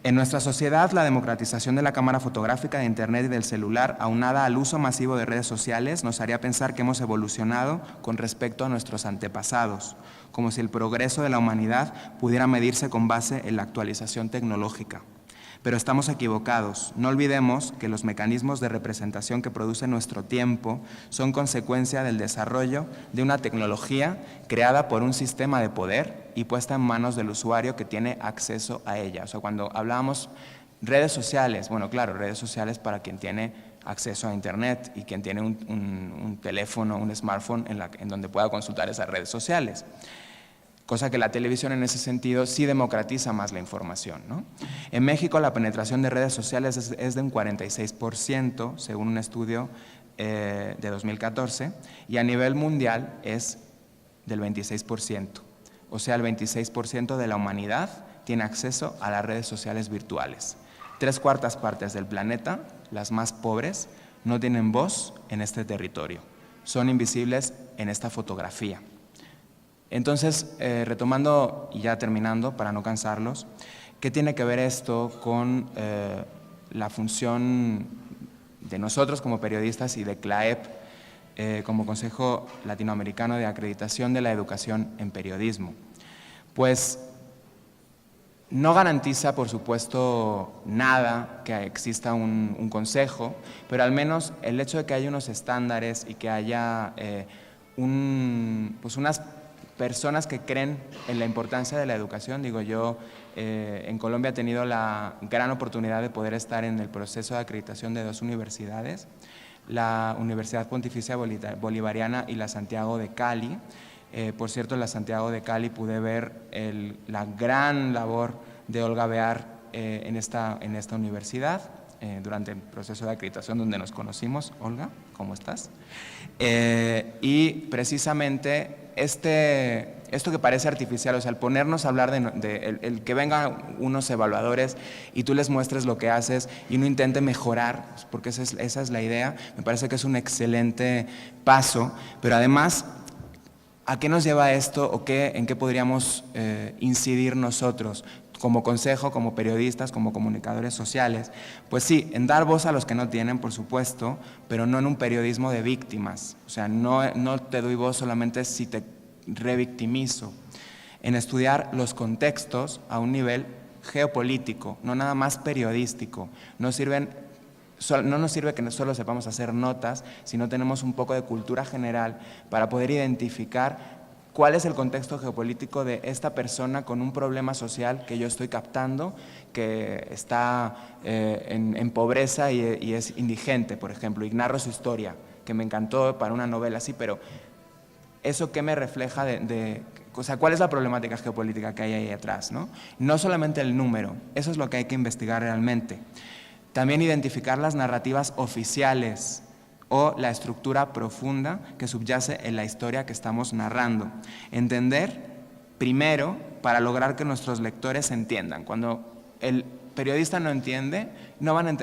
En nuestra sociedad, la democratización de la cámara fotográfica, de internet y del celular, aunada al uso masivo de redes sociales, nos haría pensar que hemos evolucionado con respecto a nuestros antepasados, como si el progreso de la humanidad pudiera medirse con base en la actualización tecnológica. Pero estamos equivocados. No olvidemos que los mecanismos de representación que produce nuestro tiempo son consecuencia del desarrollo de una tecnología creada por un sistema de poder y puesta en manos del usuario que tiene acceso a ella. O sea, cuando hablábamos redes sociales, bueno, claro, redes sociales para quien tiene acceso a internet y quien tiene un teléfono, un smartphone en donde pueda consultar esas redes sociales. Cosa que la televisión en ese sentido sí democratiza más la información, ¿no? En México la penetración de redes sociales es de un 46%, según un estudio de 2014, y a nivel mundial es del 26%. O sea, el 26% de la humanidad tiene acceso a las redes sociales virtuales. 3/4 partes del planeta, las más pobres, no tienen voz en este territorio. Son invisibles en esta fotografía. Entonces, retomando y ya terminando, para no cansarlos, ¿qué tiene que ver esto con la función de nosotros como periodistas y de CLAEP como Consejo Latinoamericano de Acreditación de la Educación en Periodismo? Pues no garantiza, por supuesto, nada que exista un consejo, pero al menos el hecho de que haya unos estándares y que haya pues unas personas que creen en la importancia de la educación. Digo, yo en Colombia he tenido la gran oportunidad de poder estar en el proceso de acreditación de 2 universidades, la Universidad Pontificia Bolivariana y la Santiago de Cali. Por cierto, en la Santiago de Cali pude ver la gran labor de Olga Bear en esta universidad durante el proceso de acreditación donde nos conocimos. Olga, ¿cómo estás? Y precisamente esto que parece artificial, o sea, el ponernos a hablar el que vengan unos evaluadores y tú les muestres lo que haces y uno intente mejorar, porque esa es la idea, me parece que es un excelente paso, pero además, ¿a qué nos lleva esto o en qué podríamos incidir nosotros? Como consejo, como periodistas, como comunicadores sociales, pues sí, en dar voz a los que no tienen, por supuesto, pero no en un periodismo de víctimas. O sea, no te doy voz solamente si te revictimizo. En estudiar los contextos a un nivel geopolítico, no nada más periodístico. No nos sirve que solo sepamos hacer notas, sino tenemos un poco de cultura general para poder identificar cuál es el contexto geopolítico de esta persona con un problema social que yo estoy captando, que está en pobreza y es indigente, por ejemplo, y narro su historia, que me encantó para una novela así, pero ¿eso qué me refleja o sea, cuál es la problemática geopolítica que hay ahí atrás, ¿no? No solamente el número, eso es lo que hay que investigar realmente. También identificar las narrativas oficiales, o la estructura profunda que subyace en la historia que estamos narrando. Entender, primero, para lograr que nuestros lectores entiendan. Cuando el periodista no entiende,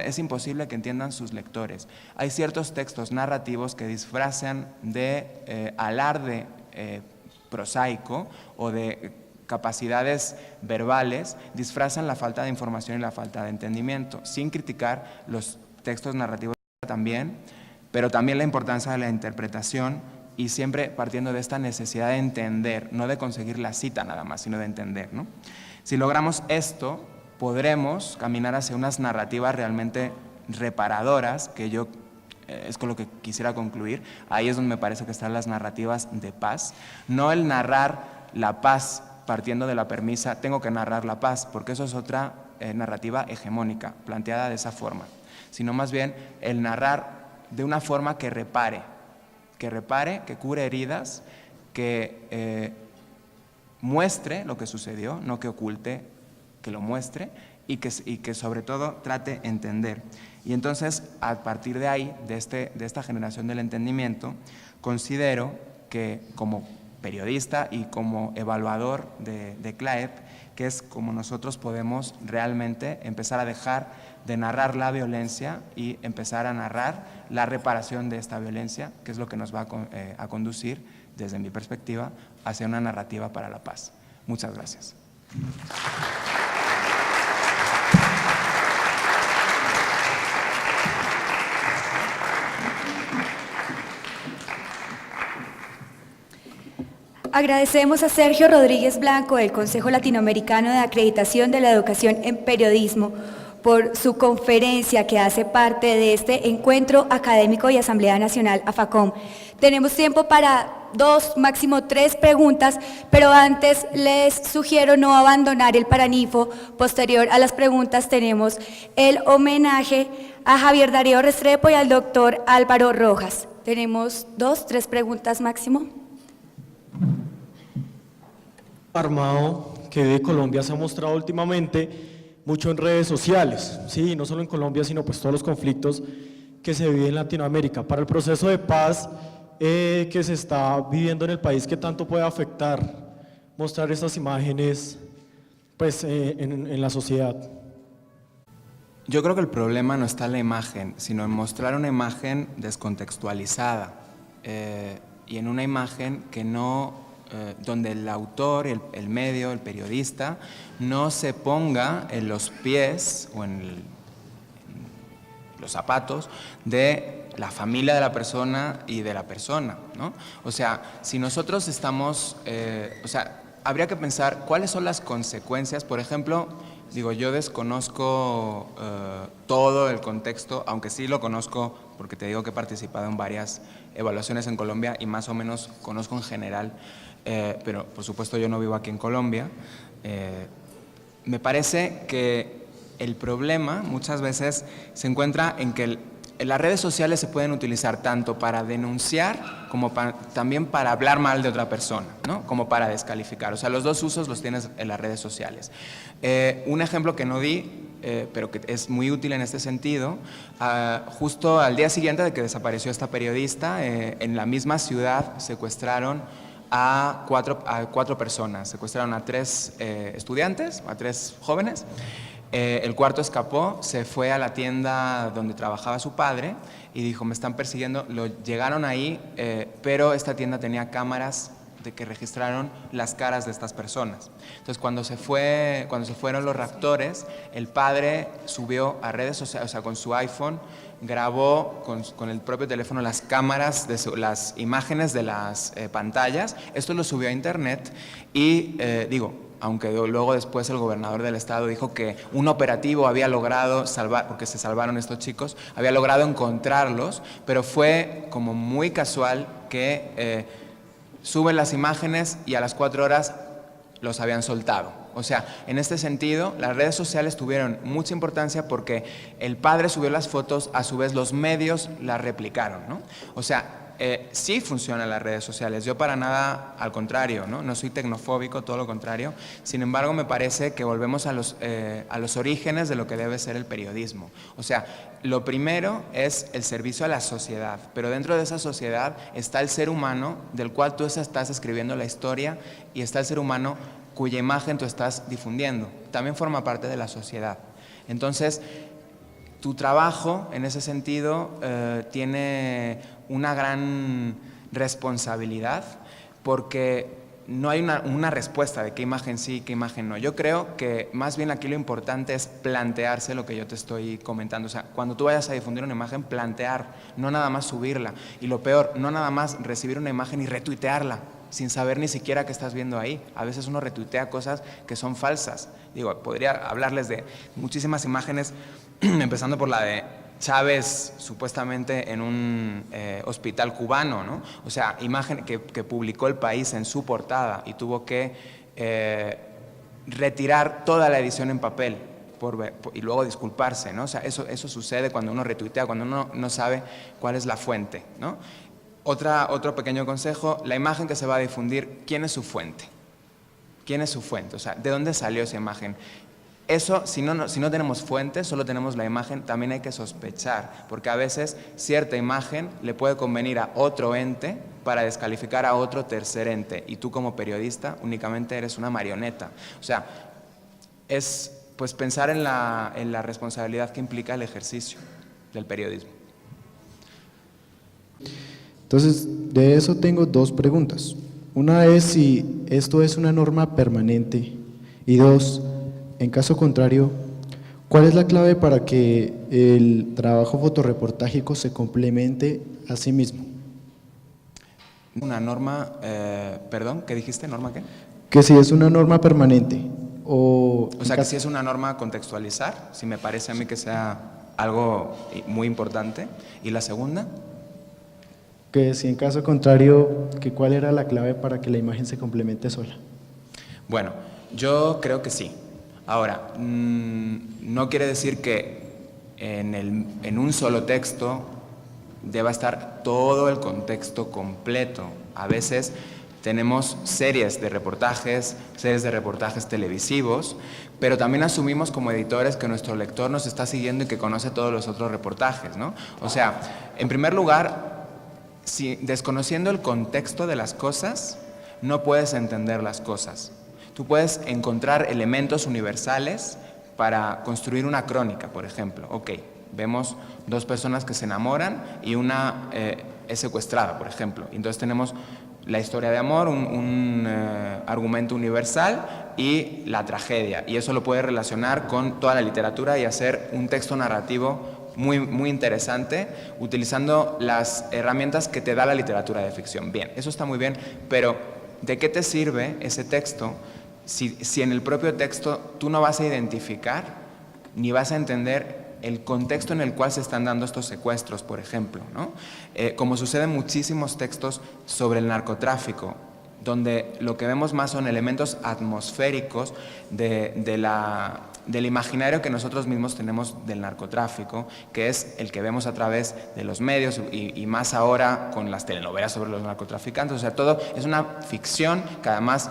es imposible que entiendan sus lectores. Hay ciertos textos narrativos que disfrazan de alarde prosaico o de capacidades verbales, disfrazan la falta de información y la falta de entendimiento, sin criticar los textos narrativos también, pero también la importancia de la interpretación y siempre partiendo de esta necesidad de entender, no de conseguir la cita nada más, sino de entender, ¿no? Si logramos esto, podremos caminar hacia unas narrativas realmente reparadoras, que yo es con lo que quisiera concluir. Ahí es donde me parece que están las narrativas de paz, no el narrar la paz partiendo de la premisa, tengo que narrar la paz, porque eso es otra narrativa hegemónica, planteada de esa forma, sino más bien el narrar de una forma que repare, que cure heridas, que muestre lo que sucedió, no que oculte, que lo muestre y que sobre todo trate de entender. Y entonces, a partir de ahí, de esta generación del entendimiento, considero que como periodista y como evaluador de CLAEP, que es como nosotros podemos realmente empezar a dejar de narrar la violencia y empezar a narrar la reparación de esta violencia, que es lo que nos va a conducir, desde mi perspectiva, hacia una narrativa para la paz. Muchas gracias. Agradecemos a Sergio Rodríguez Blanco del Consejo Latinoamericano de Acreditación de la Educación en Periodismo por su conferencia que hace parte de este Encuentro Académico y Asamblea Nacional AFACOM. Tenemos tiempo para 2, máximo 3 preguntas, pero antes les sugiero no abandonar el Paraninfo. Posterior a las preguntas tenemos el homenaje a Javier Darío Restrepo y al doctor Álvaro Rojas. Tenemos 2, 3 preguntas máximo. Armado que de Colombia se ha mostrado últimamente mucho en redes sociales, sí, no solo en Colombia, sino pues todos los conflictos que se viven en Latinoamérica. Para el proceso de paz que se está viviendo en el país, ¿qué tanto puede afectar mostrar estas imágenes pues, en la sociedad? Yo creo que el problema no está en la imagen, sino en mostrar una imagen descontextualizada y en una imagen que no... donde el autor, el medio, el periodista, no se ponga en los pies o en los zapatos de la familia de la persona y de la persona, ¿no? O sea, si nosotros estamos, habría que pensar cuáles son las consecuencias. Por ejemplo, digo, yo desconozco todo el contexto, aunque sí lo conozco porque te digo que he participado en varias evaluaciones en Colombia y más o menos conozco en general, pero por supuesto yo no vivo aquí en Colombia. Me parece que el problema muchas veces se encuentra en que las redes sociales se pueden utilizar tanto para denunciar como también para hablar mal de otra persona, ¿no? Como para descalificar. O sea, los dos usos los tienes en las redes sociales. Un ejemplo que no di, pero que es muy útil en este sentido, justo al día siguiente de que desapareció esta periodista, en la misma ciudad secuestraron a cuatro personas. Secuestraron a 3 estudiantes, a 3 jóvenes. El cuarto escapó, se fue a la tienda donde trabajaba su padre y dijo, me están persiguiendo. Lo llegaron ahí, pero esta tienda tenía cámaras de que registraron las caras de estas personas. Entonces, cuando se fueron los raptores, el padre subió a redes sociales, o sea, con su iPhone, grabó con el propio teléfono las cámaras, las imágenes de las pantallas. Esto lo subió a internet y, aunque luego después el gobernador del estado dijo que un operativo había logrado salvar, porque se salvaron estos chicos, había logrado encontrarlos, pero fue como muy casual que suben las imágenes y a las 4 horas los habían soltado. O sea, en este sentido, las redes sociales tuvieron mucha importancia porque el padre subió las fotos, a su vez los medios las replicaron, ¿no? O sea, sí funcionan las redes sociales. Yo para nada, al contrario, ¿no? No soy tecnofóbico, todo lo contrario. Sin embargo, me parece que volvemos a los orígenes de lo que debe ser el periodismo. O sea, lo primero es el servicio a la sociedad, pero dentro de esa sociedad está el ser humano del cual tú estás escribiendo la historia y está el ser humano cuya imagen tú estás difundiendo. También forma parte de la sociedad. Entonces, tu trabajo, en ese sentido, tiene una gran responsabilidad porque no hay una respuesta de qué imagen sí y qué imagen no. Yo creo que más bien aquí lo importante es plantearse lo que yo te estoy comentando. O sea, cuando tú vayas a difundir una imagen, plantear, no nada más subirla. Y lo peor, no nada más recibir una imagen y retuitearla sin saber ni siquiera qué estás viendo ahí. A veces uno retuitea cosas que son falsas. Digo, podría hablarles de muchísimas imágenes, empezando por la de Chávez supuestamente en un hospital cubano, ¿no? O sea, imagen que publicó El País en su portada y tuvo que retirar toda la edición en papel y luego disculparse, ¿no? O sea, eso sucede cuando uno retuitea, cuando uno no sabe cuál es la fuente, ¿no? Otro pequeño consejo, la imagen que se va a difundir, ¿quién es su fuente? ¿Quién es su fuente? O sea, ¿de dónde salió esa imagen? eso, si no tenemos fuente, solo tenemos la imagen, también hay que sospechar, porque a veces cierta imagen le puede convenir a otro ente para descalificar a otro tercer ente, y tú como periodista únicamente eres una marioneta. O sea, es pues pensar en la responsabilidad que implica el ejercicio del periodismo. Entonces, de eso tengo dos preguntas. Una es si esto es una norma permanente, y dos, en caso contrario, ¿cuál es la clave para que el trabajo fotorreportágico se complemente a sí mismo? Una norma, perdón, ¿qué dijiste? ¿Norma qué? Que si es una norma permanente o sea, que si es una norma contextualizar, si me parece a mí que sea algo muy importante. ¿Y la segunda? que si en caso contrario, que ¿cuál era la clave para que la imagen se complemente sola? Bueno, yo creo que sí. Ahora, no quiere decir que en un solo texto deba estar todo el contexto completo. A veces tenemos series de reportajes televisivos, pero también asumimos como editores que nuestro lector nos está siguiendo y que conoce todos los otros reportajes, ¿no? O sea, en primer lugar, si desconociendo el contexto de las cosas, no puedes entender las cosas. Tú puedes encontrar elementos universales para construir una crónica, por ejemplo. Ok, vemos dos personas que se enamoran y una es secuestrada, por ejemplo. Entonces tenemos la historia de amor, un argumento universal y la tragedia. Y eso lo puedes relacionar con toda la literatura y hacer un texto narrativo muy interesante, utilizando las herramientas que te da la literatura de ficción. Bien, eso está muy bien, pero ¿de qué te sirve ese texto si en el propio texto tú no vas a identificar ni vas a entender el contexto en el cual se están dando estos secuestros, por ejemplo, ¿no? Como sucede en muchísimos textos sobre el narcotráfico, donde lo que vemos más son elementos atmosféricos del imaginario que nosotros mismos tenemos del narcotráfico, que es el que vemos a través de los medios y más ahora con las telenovelas sobre los narcotraficantes. O sea, todo es una ficción que además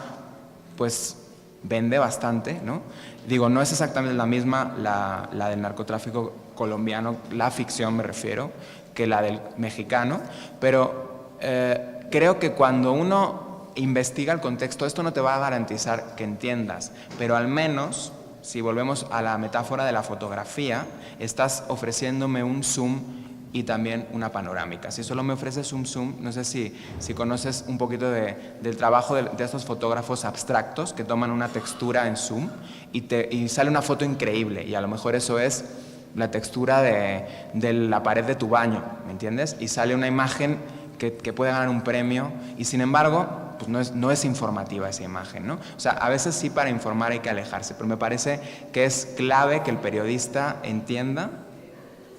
pues vende bastante, ¿no? Digo, no es exactamente la misma la del narcotráfico colombiano, la ficción me refiero, que la del mexicano, pero creo que cuando uno investiga el contexto, esto no te va a garantizar que entiendas, pero al menos, si volvemos a la metáfora de la fotografía, estás ofreciéndome un zoom y también una panorámica. Si solo me ofreces un zoom, no sé si conoces un poquito del trabajo de estos fotógrafos abstractos que toman una textura en zoom y sale una foto increíble, y a lo mejor eso es la textura de la pared de tu baño, ¿me entiendes? Y sale una imagen que puede ganar un premio y sin embargo pues no es informativa esa imagen, ¿no? O sea, a veces sí, para informar hay que alejarse, pero me parece que es clave que el periodista entienda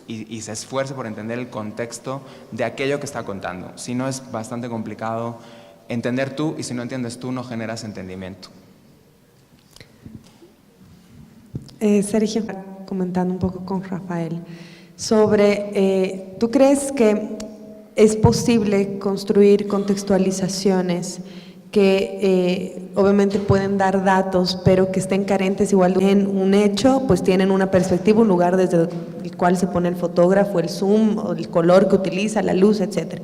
y se esfuerce por entender el contexto de aquello que está contando. Si no, es bastante complicado entender tú, y si no entiendes tú, no generas entendimiento. Sergio, comentando un poco con Rafael sobre, ¿tú crees que es posible construir contextualizaciones que obviamente pueden dar datos, pero que estén carentes igual en un hecho, pues tienen una perspectiva, un lugar desde el cual se pone el fotógrafo, el zoom, o el color que utiliza, la luz, etcétera?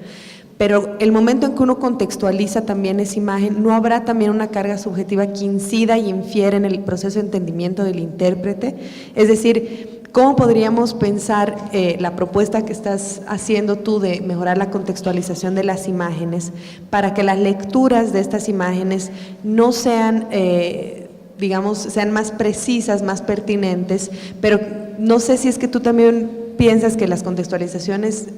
Pero el momento en que uno contextualiza también esa imagen, ¿no habrá también una carga subjetiva que incida y infiere en el proceso de entendimiento del intérprete? Es decir, ¿cómo podríamos pensar la propuesta que estás haciendo tú de mejorar la contextualización de las imágenes para que las lecturas de estas imágenes no sean, digamos, sean más precisas, más pertinentes? Pero no sé si es que tú también piensas que las contextualizaciones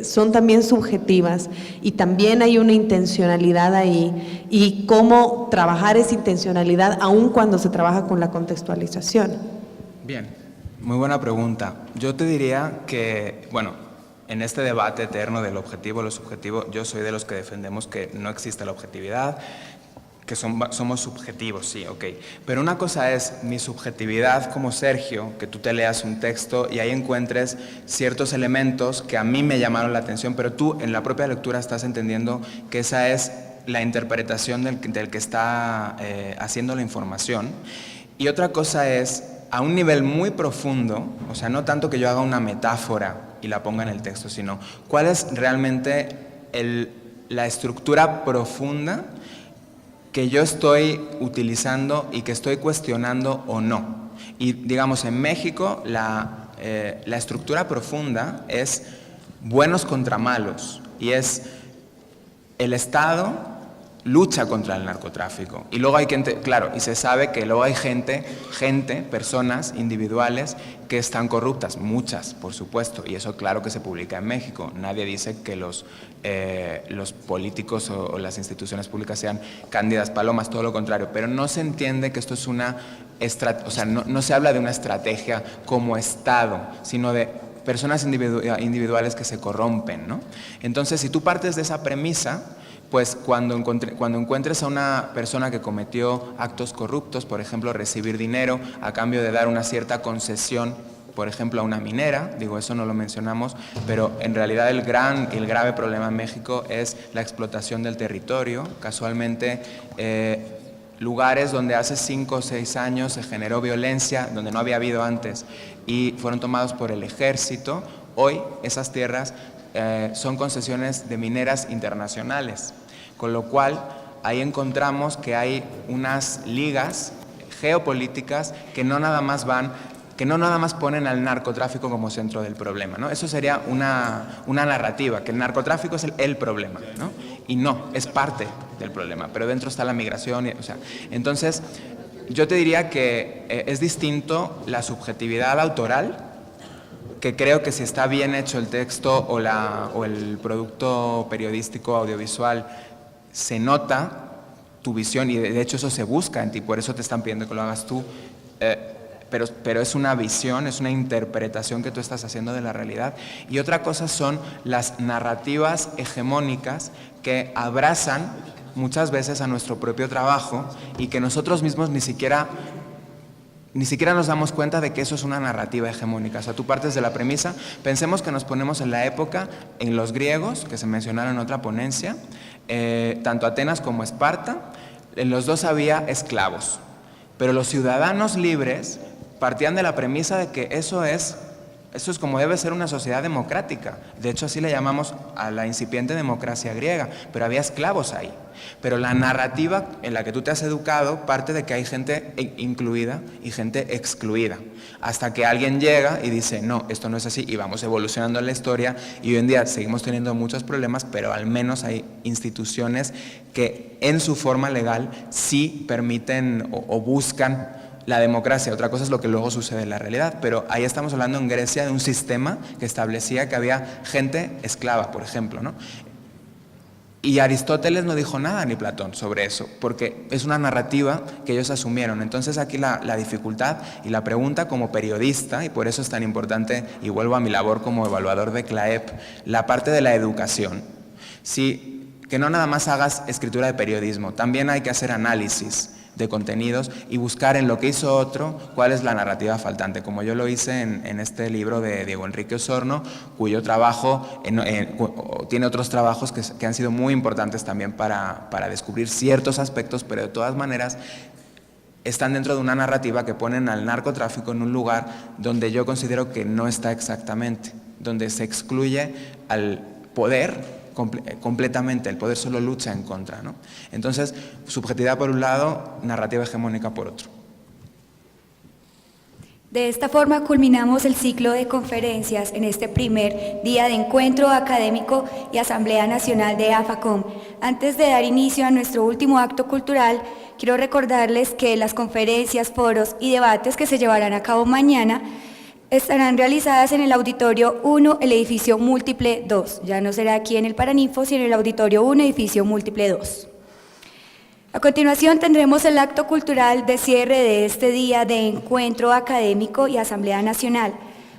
son también subjetivas y también hay una intencionalidad ahí, y cómo trabajar esa intencionalidad aun cuando se trabaja con la contextualización. Bien, muy buena pregunta. Yo te diría que, bueno, en este debate eterno del objetivo, lo subjetivo, yo soy de los que defendemos que no existe la objetividad, que somos subjetivos, sí, ok. Pero una cosa es mi subjetividad como Sergio, que tú te leas un texto y ahí encuentres ciertos elementos que a mí me llamaron la atención, pero tú en la propia lectura estás entendiendo que esa es la interpretación del que está haciendo la información. Y otra cosa es a un nivel muy profundo, o sea, no tanto que yo haga una metáfora y la ponga en el texto, sino cuál es realmente la estructura profunda que yo estoy utilizando y que estoy cuestionando o no. Y digamos, en México la estructura profunda es buenos contra malos, y es el Estado lucha contra el narcotráfico. Y luego hay claro, y se sabe que luego hay gente, personas individuales que están corruptas, muchas, por supuesto, y eso claro que se publica en México. Nadie dice que los políticos o las instituciones públicas sean cándidas palomas, todo lo contrario, pero no se entiende que esto es o sea, no se habla de una estrategia como Estado, sino de personas individuales que se corrompen, ¿no? Entonces, si tú partes de esa premisa, pues cuando encuentres a una persona que cometió actos corruptos, por ejemplo, recibir dinero a cambio de dar una cierta concesión, por ejemplo, a una minera, digo, eso no lo mencionamos, pero en realidad el grave problema en México es la explotación del territorio. Casualmente, lugares donde hace 5 o 6 años se generó violencia, donde no había habido antes, y fueron tomados por el ejército, hoy esas tierras son concesiones de mineras internacionales, con lo cual ahí encontramos que hay unas ligas geopolíticas que no nada más ponen al narcotráfico como centro del problema, ¿no? Eso sería una narrativa, que el narcotráfico es el problema, ¿no? Y no, es parte del problema, pero dentro está la migración, o sea, entonces yo te diría que es distinto la subjetividad autoral, que creo que si está bien hecho el texto o el producto periodístico audiovisual, se nota tu visión, y de hecho eso se busca en ti, por eso te están pidiendo que lo hagas tú, pero es una visión, es una interpretación que tú estás haciendo de la realidad. Y otra cosa son las narrativas hegemónicas que abrazan muchas veces a nuestro propio trabajo y que nosotros mismos ni siquiera nos damos cuenta de que eso es una narrativa hegemónica. O sea, tú partes de la premisa, pensemos que nos ponemos en la época, en los griegos, que se mencionaron en otra ponencia, tanto Atenas como Esparta, en los dos había esclavos, pero los ciudadanos libres partían de la premisa de que eso es como debe ser una sociedad democrática. De hecho, así le llamamos a la incipiente democracia griega, pero había esclavos ahí. Pero la narrativa en la que tú te has educado parte de que hay gente incluida y gente excluida, hasta que alguien llega y dice, no, esto no es así, y vamos evolucionando en la historia, y hoy en día seguimos teniendo muchos problemas, pero al menos hay instituciones que en su forma legal sí permiten o buscan la democracia. Otra cosa es lo que luego sucede en la realidad, pero ahí estamos hablando en Grecia de un sistema que establecía que había gente esclava, por ejemplo, ¿no? Y Aristóteles no dijo nada, ni Platón, sobre eso, porque es una narrativa que ellos asumieron. Entonces aquí la dificultad y la pregunta como periodista, y por eso es tan importante, y vuelvo a mi labor como evaluador de CLAEP, la parte de la educación. Que no nada más hagas escritura de periodismo, también hay que hacer análisis de contenidos y buscar en lo que hizo otro cuál es la narrativa faltante, como yo lo hice en este libro de Diego Enrique Osorno, cuyo trabajo tiene otros trabajos que han sido muy importantes también para descubrir ciertos aspectos, pero de todas maneras están dentro de una narrativa que ponen al narcotráfico en un lugar donde yo considero que no está exactamente, donde se excluye al poder completamente, el poder solo lucha en contra, ¿no? Entonces, subjetividad por un lado, narrativa hegemónica por otro. De esta forma culminamos el ciclo de conferencias en este primer día de encuentro académico y Asamblea Nacional de AFACOM. Antes de dar inicio a nuestro último acto cultural, quiero recordarles que las conferencias, foros y debates que se llevarán a cabo mañana estarán realizadas en el Auditorio 1, el edificio múltiple 2. Ya no será aquí en el Paraninfo, sino en el Auditorio 1, edificio múltiple 2. A continuación tendremos el acto cultural de cierre de este día de encuentro académico y Asamblea Nacional,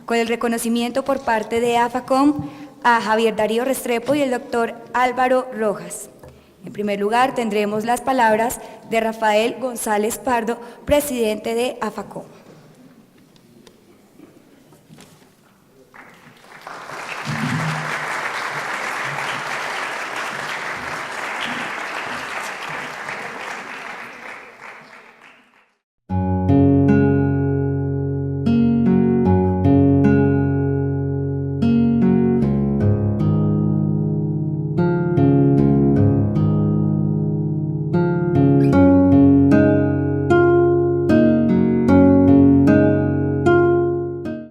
con el reconocimiento por parte de AFACOM a Javier Darío Restrepo y el doctor Álvaro Rojas. En primer lugar tendremos las palabras de Rafael González Pardo, presidente de AFACOM.